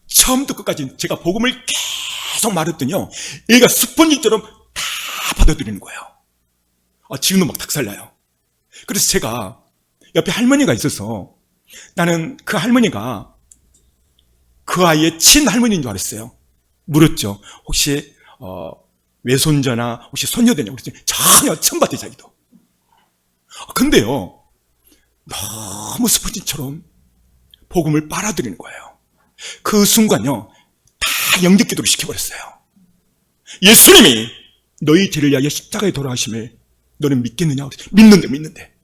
처음부터 끝까지 제가 복음을 계속 말했더니요, 얘가 스펀지처럼 다 받아들이는 거예요. 지금도 막 닭살나요. 그래서 제가 옆에 할머니가 있어서 나는 그 할머니가 그 아이의 친할머니인 줄 알았어요. 물었죠. 혹시 외손자나 혹시 손녀되냐고 그랬더니 전혀 처음 봤대, 자기도. 근데요, 너무 스펀지처럼 복음을 빨아들이는 거예요. 그 순간요, 다 영접기도를 시켜버렸어요. 예수님이 너희 죄를 위하여 십자가에 돌아가심을 너는 믿겠느냐? 믿는데.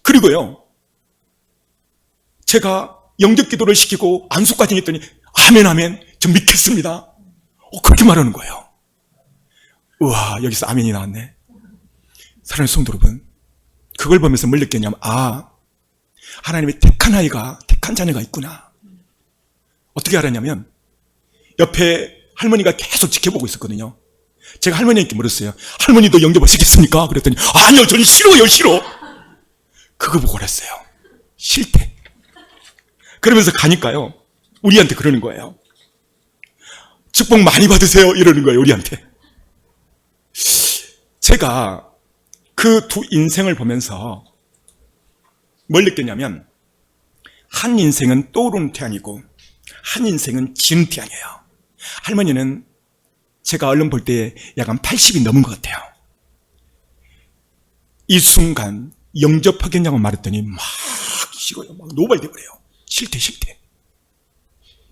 그리고요, 제가 영접 기도를 시키고 안수까지 했더니 아멘 아멘 저 믿겠습니다. 그렇게 말하는 거예요. 우와, 여기서 아멘이 나왔네. 사랑하는 성도 여러분, 그걸 보면서 뭘 느꼈냐면 하나님의 택한 아이가, 택한 자녀가 있구나. 어떻게 알았냐면 옆에 할머니가 계속 지켜보고 있었거든요. 제가 할머니께 물었어요. 할머니도 영접하시겠습니까? 그랬더니 아니요, 저는 싫어. 그거 보고 그랬어요. 싫대. 그러면서 가니까요, 우리한테 그러는 거예요. 축복 많이 받으세요. 이러는 거예요, 우리한테. 제가 그 두 인생을 보면서 뭘 느꼈냐면 한 인생은 떠오르는 태양이고 한 인생은 지는 태양이에요. 할머니는 제가 얼른 볼 때 약간 80이 넘은 것 같아요. 이 순간 영접하겠냐고 말했더니 막 싫어요. 막 노발대 버려요. 싫대.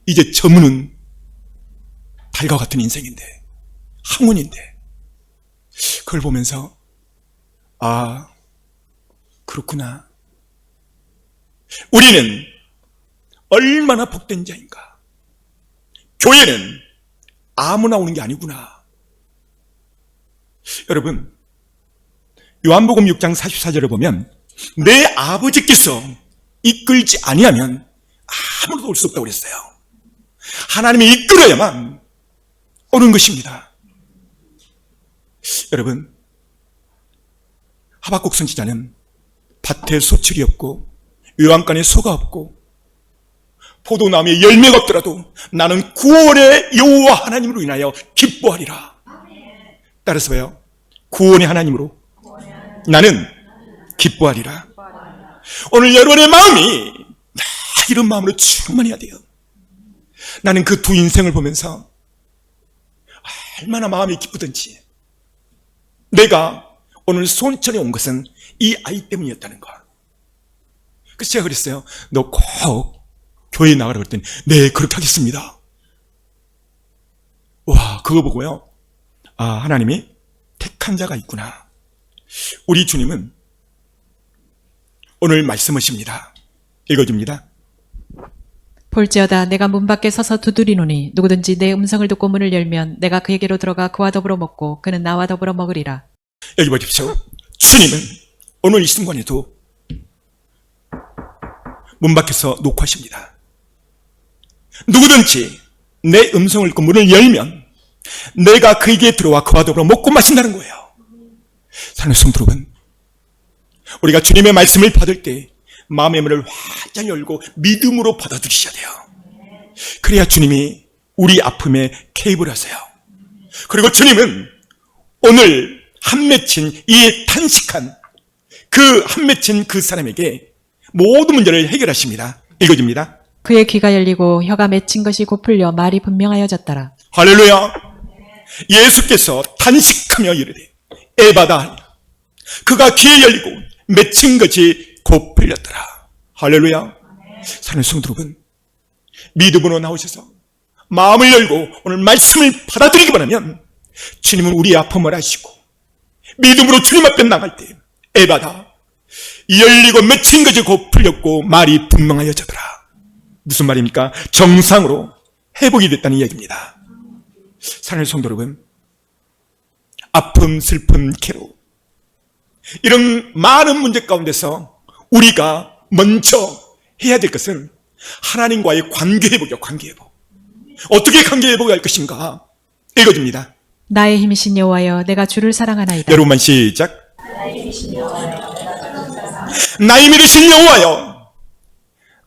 이제 저문은 달과 같은 인생인데, 항문인데, 그걸 보면서 그렇구나. 우리는 얼마나 복된 자인가. 교회는 아무나 오는 게 아니구나. 여러분, 요한복음 6장 44절을 보면 내 아버지께서 이끌지 아니하면 아무도 올 수 없다고 그랬어요. 하나님이 이끌어야만 오는 것입니다. 여러분, 하박국 선지자는 밭에 소출이 없고 외양간에 소가 없고 포도나무에 열매가 없더라도 나는 구원의 여호와 하나님으로 인하여 기뻐하리라. 따라서 봐요. 구원의 하나님으로 나는 기뻐하리라. 오늘 여러분의 마음이 이런 마음으로 충만해야 돼요. 나는 그 두 인생을 보면서 얼마나 마음이 기쁘던지. 내가 오늘 손천에 온 것은 이 아이 때문이었다는 거. 그래서 제가 그랬어요. 너 꼭 교회에 나가라 그랬더니 네, 그렇게 하겠습니다. 와, 그거 보고요, 하나님이 택한 자가 있구나. 우리 주님은 오늘 말씀하십니다. 읽어줍니다. 볼지어다 내가 문 밖에 서서 두드리노니 누구든지 내 음성을 듣고 문을 열면 내가 그에게로 들어가 그와 더불어 먹고 그는 나와 더불어 먹으리라. 여기 보십시오. 주님은 오늘 이 순간에도 문 밖에서 녹화하십니다. 누구든지 내 음성을 듣고 문을 열면 내가 그에게 들어와 그와 더불어 먹고 마신다는 거예요. 사랑하는 성도 여러분, 우리가 주님의 말씀을 받을 때 마음의 문을 활짝 열고 믿음으로 받아들이셔야 돼요. 그래야 주님이 우리 아픔에 개입을 하세요. 그리고 주님은 오늘 한 맺힌 이 탄식한 한 맺힌 그 사람에게 모든 문제를 해결하십니다. 읽어줍니다. 그의 귀가 열리고 혀가 맺힌 것이 곧 풀려 말이 분명하여졌더라. 할렐루야. 예수께서 탄식하며 이르되 에바다, 그가 귀에 열리고 맺힌 것이 곧 풀렸더라. 할렐루야. 사랑하는 성도 여러분, 믿음으로 나오셔서 마음을 열고 오늘 말씀을 받아들이기 바라면 주님은 우리의 아픔을 아시고 믿음으로 주님 앞에 나갈 때 에바다, 열리고 맺힌 것이 곧 풀렸고 말이 분명하여졌더라. 무슨 말입니까? 정상으로 회복이 됐다는 이야기입니다. 사랑하는 성도 여러분, 아픔, 슬픔, 괴로움, 이런 많은 문제 가운데서 우리가 먼저 해야 될 것은 하나님과의 관계회복이요. 관계회복. 어떻게 관계회복을 할 것인가? 읽어줍니다. 나의 힘이신 여호와여 내가 주를 사랑하나이다. 여러분만 시작. 나의 믿으신 여호와여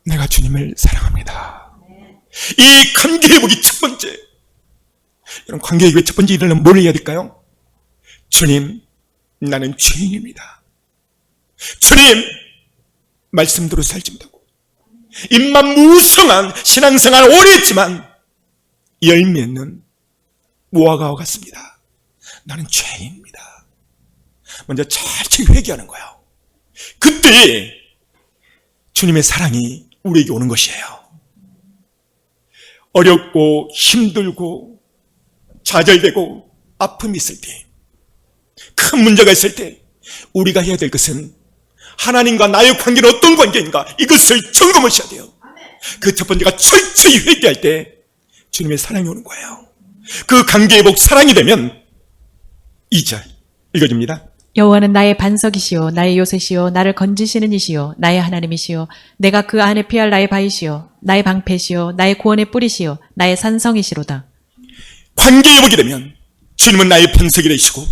내가 주님을 사랑합니다. 이 관계회복이 첫 번째. 이런 관계회복의 첫 번째 일은 뭘 해야 될까요? 주님, 나는 죄인입니다. 주님, 말씀대로 살지 못하고 입만 무성한 신앙생활 오래 했지만 열매는 무화과와 같습니다. 나는 죄인입니다. 먼저 철저히 회개하는 거예요. 그때 주님의 사랑이 우리에게 오는 것이에요. 어렵고 힘들고 좌절되고 아픔이 있을 때, 큰 문제가 있을 때 우리가 해야 될 것은 하나님과 나의 관계는 어떤 관계인가? 이것을 점검하셔야 돼요. 그 첫 번째가 철저히 회개할 때 주님의 사랑이 오는 거예요. 그 관계의 복 사랑이 되면 2절 읽어줍니다. 여호와는 나의 반석이시요 나의 요새시요 나를 건지시는 이시요 나의 하나님이시요 내가 그 안에 피할 나의 바위시요 나의 방패시요 나의 구원의 뿌리시요 나의 산성이시로다. 관계의 복이 되면 주님은 나의 반석이 되시고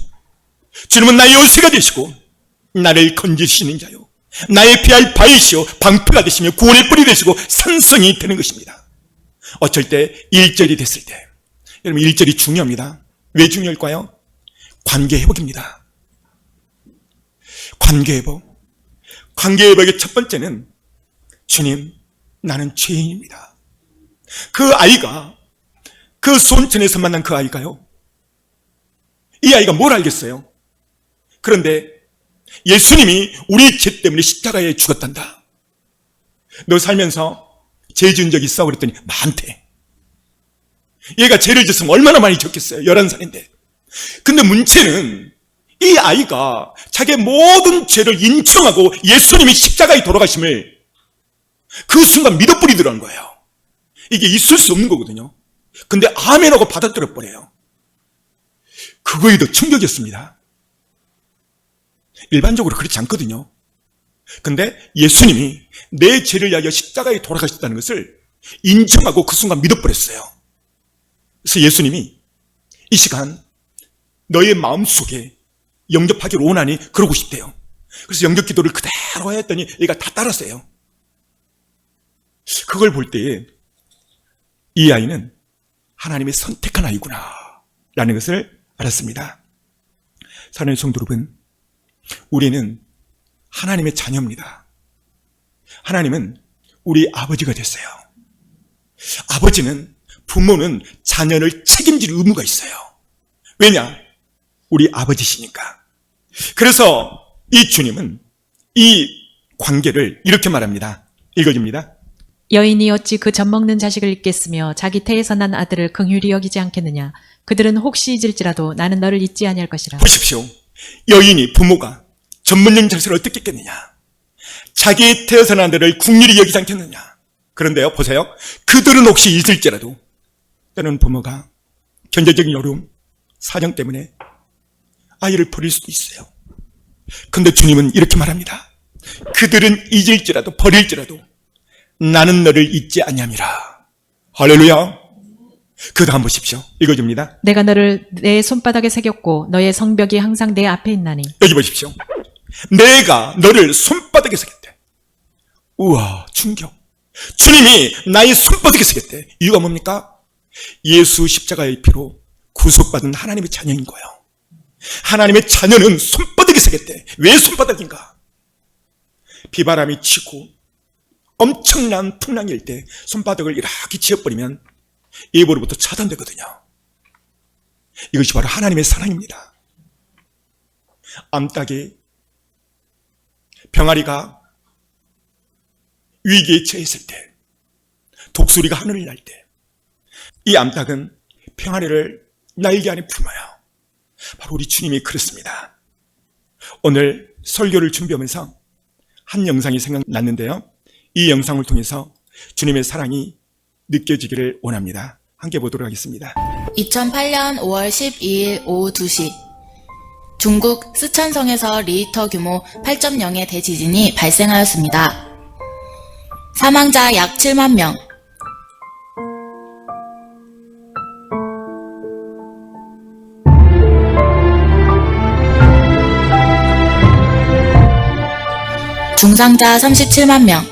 주님은 나의 요새가 되시고 나를 건지시는 자요 나의 피할 바위시요 방패가 되시며 구원의 뿌리 되시고 산성이 되는 것입니다. 어쩔 때 1절이 됐을 때 여러분 1절이 중요합니다. 왜 중요할까요? 관계 회복입니다. 관계 회복. 관계 회복의 첫 번째는 주님 나는 죄인입니다. 그 아이가 그 손천에서 만난 그 아이가요. 이 아이가 뭘 알겠어요? 그런데 예수님이 우리 죄 때문에 십자가에 죽었단다. 너 살면서 죄 지은 적 있어? 그랬더니 많대. 얘가 죄를 졌으면 얼마나 많이 졌겠어요? 11살인데. 근데 문제는 이 아이가 자기의 모든 죄를 인정하고 예수님이 십자가에 돌아가심을 그 순간 믿어버리더라는 거예요. 이게 있을 수 없는 거거든요. 근데 아멘하고 받아들여 버려요. 그거에 더 충격이었습니다. 일반적으로 그렇지 않거든요. 근데 예수님이 내 죄를 위하여 십자가에 돌아가셨다는 것을 인정하고 그 순간 믿어버렸어요. 그래서 예수님이 이 시간 너의 마음속에 영접하기를 원하니 그러고 싶대요. 그래서 영접 기도를 그대로 했더니 얘가 다 따랐어요. 그걸 볼 때에 이 아이는 하나님의 선택한 아이구나 라는 것을 알았습니다. 사랑하는 성도 여러분, 우리는 하나님의 자녀입니다. 하나님은 우리 아버지가 됐어요. 아버지는, 부모는 자녀를 책임질 의무가 있어요. 왜냐? 우리 아버지시니까. 그래서 이 주님은 이 관계를 이렇게 말합니다. 읽어줍니다. 여인이 어찌 그 젖 먹는 자식을 잊겠으며 자기 태에서 난 아들을 긍휼히 여기지 않겠느냐. 그들은 혹시 잊을지라도 나는 너를 잊지 아니할 것이라. 보십시오. 여인이, 부모가 젖 먹는 자식을 어떻게 있겠느냐. 자기 태에서 난 아들을 긍휼히 여기지 않겠느냐. 그런데요, 보세요. 그들은 혹시 잊을지라도 때는 부모가 경제적인 어려움, 사정 때문에 아이를 버릴 수도 있어요. 근데 주님은 이렇게 말합니다. 그들은 잊을지라도 버릴지라도 나는 너를 잊지 아니함이라. 할렐루야. 그 다음 보십시오. 읽어줍니다. 내가 너를 내 손바닥에 새겼고 너의 성벽이 항상 내 앞에 있나니. 여기 보십시오. 내가 너를 손바닥에 새겼대. 우와, 충격. 주님이 나의 손바닥에 새겼대. 이유가 뭡니까? 예수 십자가의 피로 구속받은 하나님의 자녀인 거예요. 하나님의 자녀는 손바닥에 새겼대. 왜 손바닥인가? 비바람이 치고 엄청난 풍랑일 때 손바닥을 이렇게 쥐어버리면 예보로부터 차단되거든요. 이것이 바로 하나님의 사랑입니다. 암탉이, 병아리가 위기에 처했을 때, 독수리가 하늘을 날 때, 이 암탉은 병아리를 날개 안에 품어요. 바로 우리 주님이 그렇습니다. 오늘 설교를 준비하면서 한 영상이 생각났는데요. 이 영상을 통해서 주님의 사랑이 느껴지기를 원합니다. 함께 보도록 하겠습니다. 2008년 5월 12일 오후 2시 중국 스촨성에서 리히터 규모 8.0의 대지진이 발생하였습니다. 사망자 약 7만 명. 중상자 37만 명.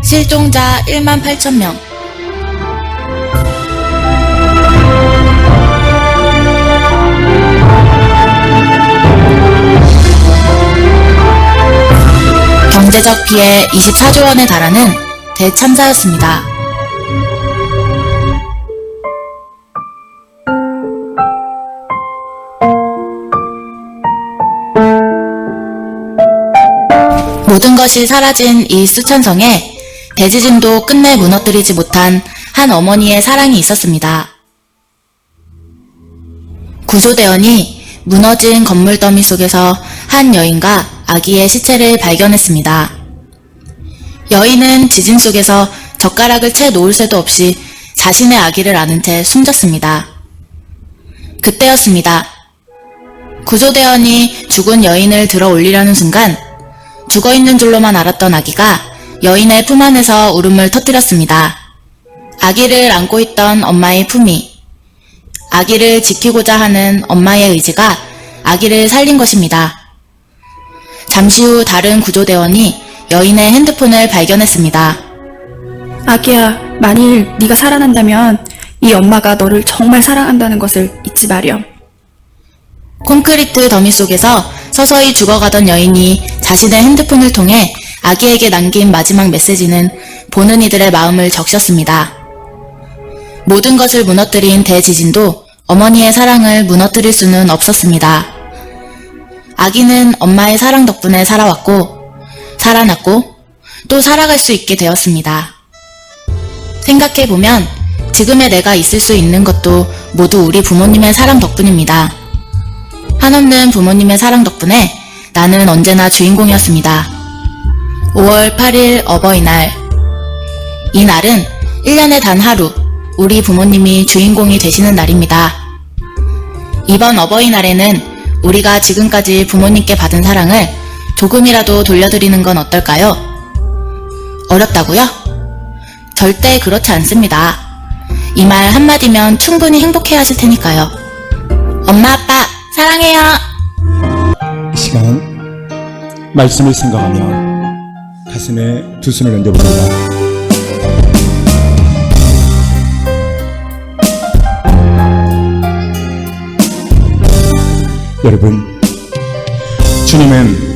실종자 1만 8천 명. 경제적 피해 24조 원에 달하는 대참사였습니다. 모든 것이 사라진 이 스촨성에 대지진도 끝내 무너뜨리지 못한 한 어머니의 사랑이 있었습니다. 구조대원이 무너진 건물 더미 속에서 한 여인과 아기의 시체를 발견했습니다. 여인은 지진 속에서 젓가락을 채 놓을 새도 없이 자신의 아기를 안은 채 숨졌습니다. 그때였습니다. 구조대원이 죽은 여인을 들어 올리려는 순간 죽어있는 줄로만 알았던 아기가 여인의 품 안에서 울음을 터뜨렸습니다. 아기를 안고 있던 엄마의 품이, 아기를 지키고자 하는 엄마의 의지가 아기를 살린 것입니다. 잠시 후 다른 구조대원이 여인의 핸드폰을 발견했습니다. 아기야, 만일 네가 살아난다면 이 엄마가 너를 정말 사랑한다는 것을 잊지 마렴. 콘크리트 더미 속에서 서서히 죽어가던 여인이 자신의 핸드폰을 통해 아기에게 남긴 마지막 메시지는 보는 이들의 마음을 적셨습니다. 모든 것을 무너뜨린 대지진도 어머니의 사랑을 무너뜨릴 수는 없었습니다. 아기는 엄마의 사랑 덕분에 살아왔고, 살아났고, 또 살아갈 수 있게 되었습니다. 생각해보면 지금의 내가 있을 수 있는 것도 모두 우리 부모님의 사랑 덕분입니다. 한없는 부모님의 사랑 덕분에 나는 언제나 주인공이었습니다. 5월 8일 어버이날. 이 날은 1년에 단 하루 우리 부모님이 주인공이 되시는 날입니다. 이번 어버이날에는 우리가 지금까지 부모님께 받은 사랑을 조금이라도 돌려드리는 건 어떨까요? 어렵다고요? 절대 그렇지 않습니다. 이 말 한마디면 충분히 행복해 하실 테니까요. 엄마, 아빠, 사랑해요! 이 시간 말씀을 생각하며 가슴에 두 손을 얹어봅니다. 여러분, 주님은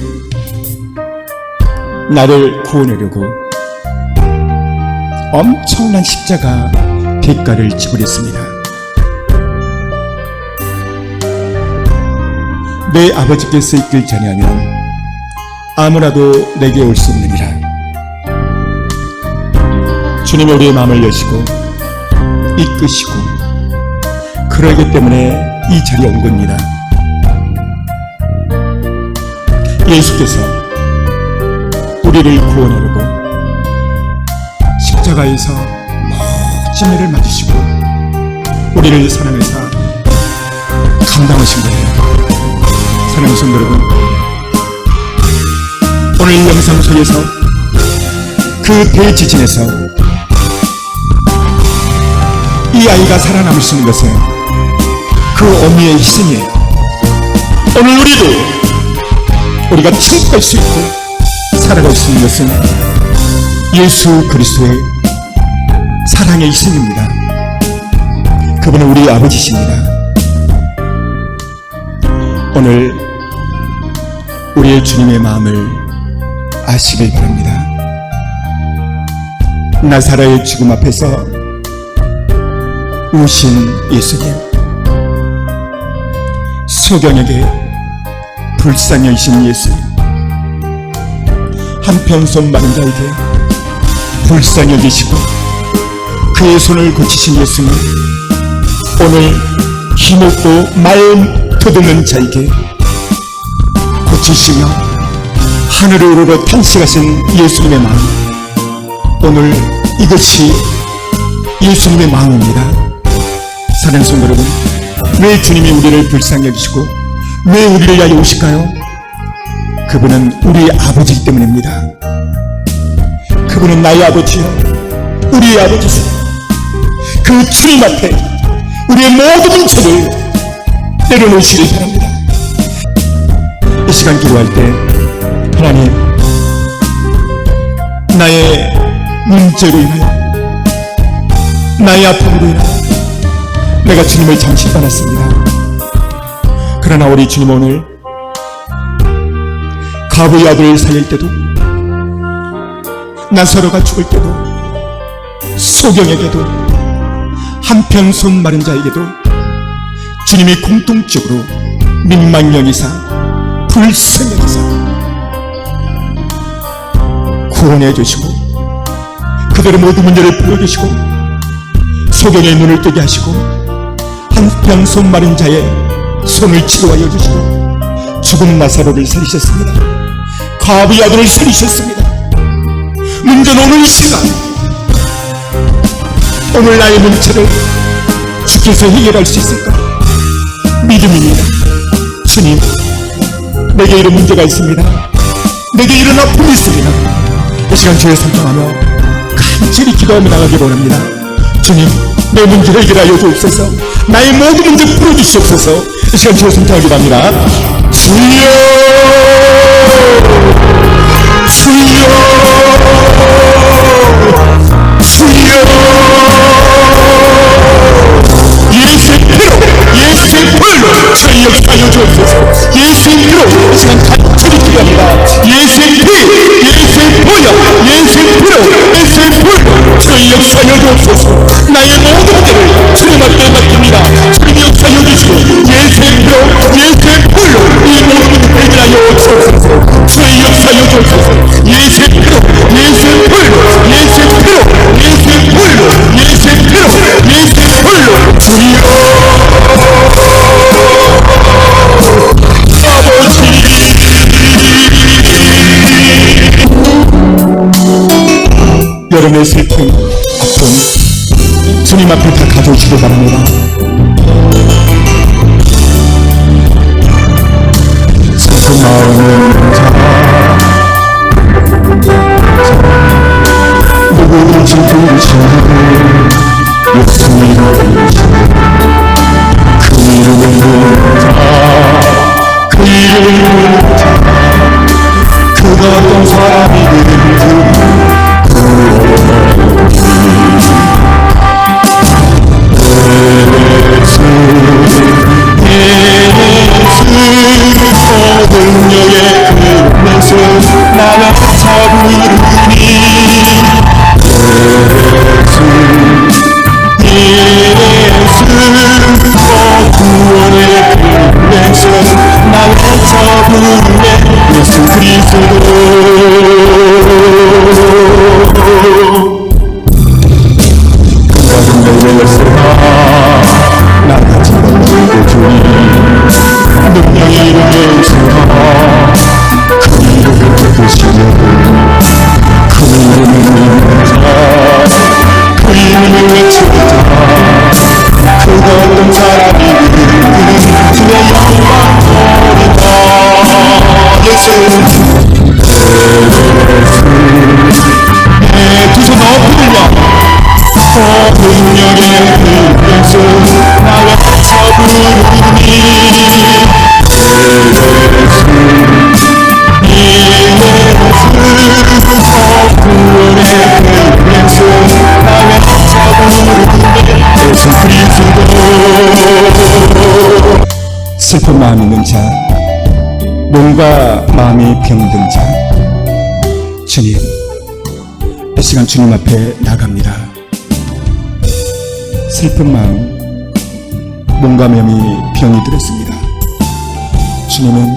나를 구원하려고 엄청난 십자가 대가를 지불했습니다. 내 아버지께서 이끌지 아니하면 아무나도 내게 올 수 없느니라. 주님이 우리의 마음을 여시고 이끄시고 그러기 때문에 이 자리에 온 겁니다. 예수께서 우리를 구원하려고 십자가에서 멋진 일을 맞으시고 우리를 사랑해서 감당하신 거예요. 사랑하는 성도 여러분, 오늘 영상 속에서 그 대지진에서 이 아이가 살아남을 수 있는 것은 그 어미의 희생이에요. 오늘 우리가 침묵할 수 있고 살아갈 수 있는 것은 예수 그리스도의 사랑의 희생입니다. 그분은 우리 아버지십니다. 오늘 우리의 주님의 마음을 아시길 바랍니다. 나사로의 죽음 앞에서 우신 예수님, 소경에게 불쌍히 여기신 예수님, 한편 손 마른 자에게 불쌍히 여기시고 그의 손을 고치신 예수님, 오늘 힘없고 말 더듬는 자에게 고치시며 하늘을 오르고 탄식하신 예수님의 마음, 오늘 이것이 예수님의 마음입니다. 사랑하는 성도 여러분, 왜 주님이 우리를 불쌍히 여기시고 왜 우리를 위하여 오실까요? 그분은 우리 아버지이기 때문입니다. 그분은 나의 아버지요, 우리의 아버지세요. 그 주님 앞에 우리의 모든 문제를 내려놓으시길 바랍니다. 이 시간 기도할 때 하나님, 나의 문제로 인하여, 나의 아픔으로 인하여 내가 주님을 잠시 떠났습니다. 그러나 우리 주님 오늘 가부의 아들을 살릴 때도, 나사로가 죽을 때도, 소경에게도, 한편 손 마른 자에게도 주님이 공통적으로 민망여기사 불쌍히 여기사 구원해 주시고 그들의 모든 문제를 풀어주시고 소경의 눈을 뜨게 하시고 한평 손 마른 자의 손을 치료하여 주시고 죽은 나사로를 살리셨습니다. 과부의 아들을 살리셨습니다. 문제는 오늘 이 시간, 오늘 나의 문제를 주께서 해결할 수 있을까? 믿음입니다. 주님, 내게 이런 문제가 있습니다. 내게 이런 아픔이 있습니다. 이 시간 주의 선정하며 간절히 기도하며 나가기 원합니다. 주님, 내 문제를 해결하여 주옵소서. 나의 모든 문제 풀어주시옵소서. 이 시간 주의 선정하기 바랍니다. 주여, 주여, 주여, 예수의 피로, 예수의 피로 저희 역사하여 주옵소서. 예수의 피로 이 시간 간절히 기도합니다. 예수의 피, 예수의 보혈, 예수의 피로, 예수의 피로 저희 역사하여 주옵소서. 나의 모든 문제를 주님 앞에 맡깁니다. 주님 역사하여 주시고 예수의 피로, 예수의 피로 이 모든 문제를 해결하여 주옵소서. 저희 역사하여 주옵소서. 예수의 피로, 예수의 피로, 예수의 피로, 예수의 피로, 예수의 피로, 예수의 피로 여러분의 슬픔, 아픔 주님 앞에 다 가져오시기 바랍니다. 슬픈 마음은 누구든지 부르시는 예수님을 그 이름을 부르자, 그 이름을 부르자. 그가 어떤 사람이든지 능력의 그릇에서 나를 차부르니 구원의 그릇에서 나를 차부르네 예수 그리스도. 그가 능력의 열쇠가 나같이 너를 주니 능력의 이름에 있으나 그 이름을 부르시려고 그 이름을 믿는 자, 그 이름을 외치자. 그가 어떤 사람이든 그의 영광 돌리다. 예수 내 두 손 엎으려 능력의 그릇에서 나를 차부르니 슬픈 마음 있는 자, 몸과 마음이 병든 자, 주님, 이 시간 주님 앞에 나갑니다. 슬픈 마음, 몸과 마음이 병이 들었습니다. 주님은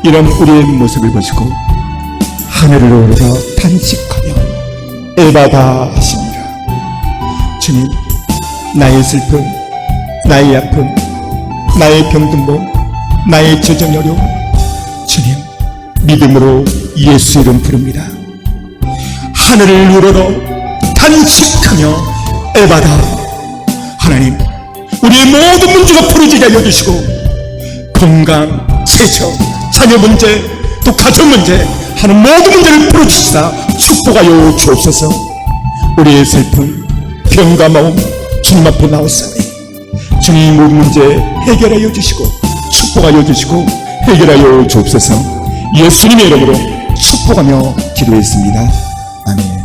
이런 우리의 모습을 보시고 하늘을 오르러 탄식하며 애받아 하십니다. 주님, 나의 슬픔, 나의 아픔, 나의 병든 몸, 나의 재정 어려움, 주님 믿음으로 예수 이름 부릅니다. 하늘을 우러러 탄식하며 애받아. 하나님, 우리의 모든 문제가 풀어지게 하여 주시고 건강, 재정, 자녀 문제, 또 가정 문제 하는 모든 문제를 풀어주시다 축복하여 주옵소서. 우리의 슬픔, 병과 마음 주님 앞에 나왔사니 주님 모든 문제 해결하여 주시고 축복하여 주시고 해결하여 주옵소서. 예수님의 이름으로 축복하며 기도했습니다. 아멘.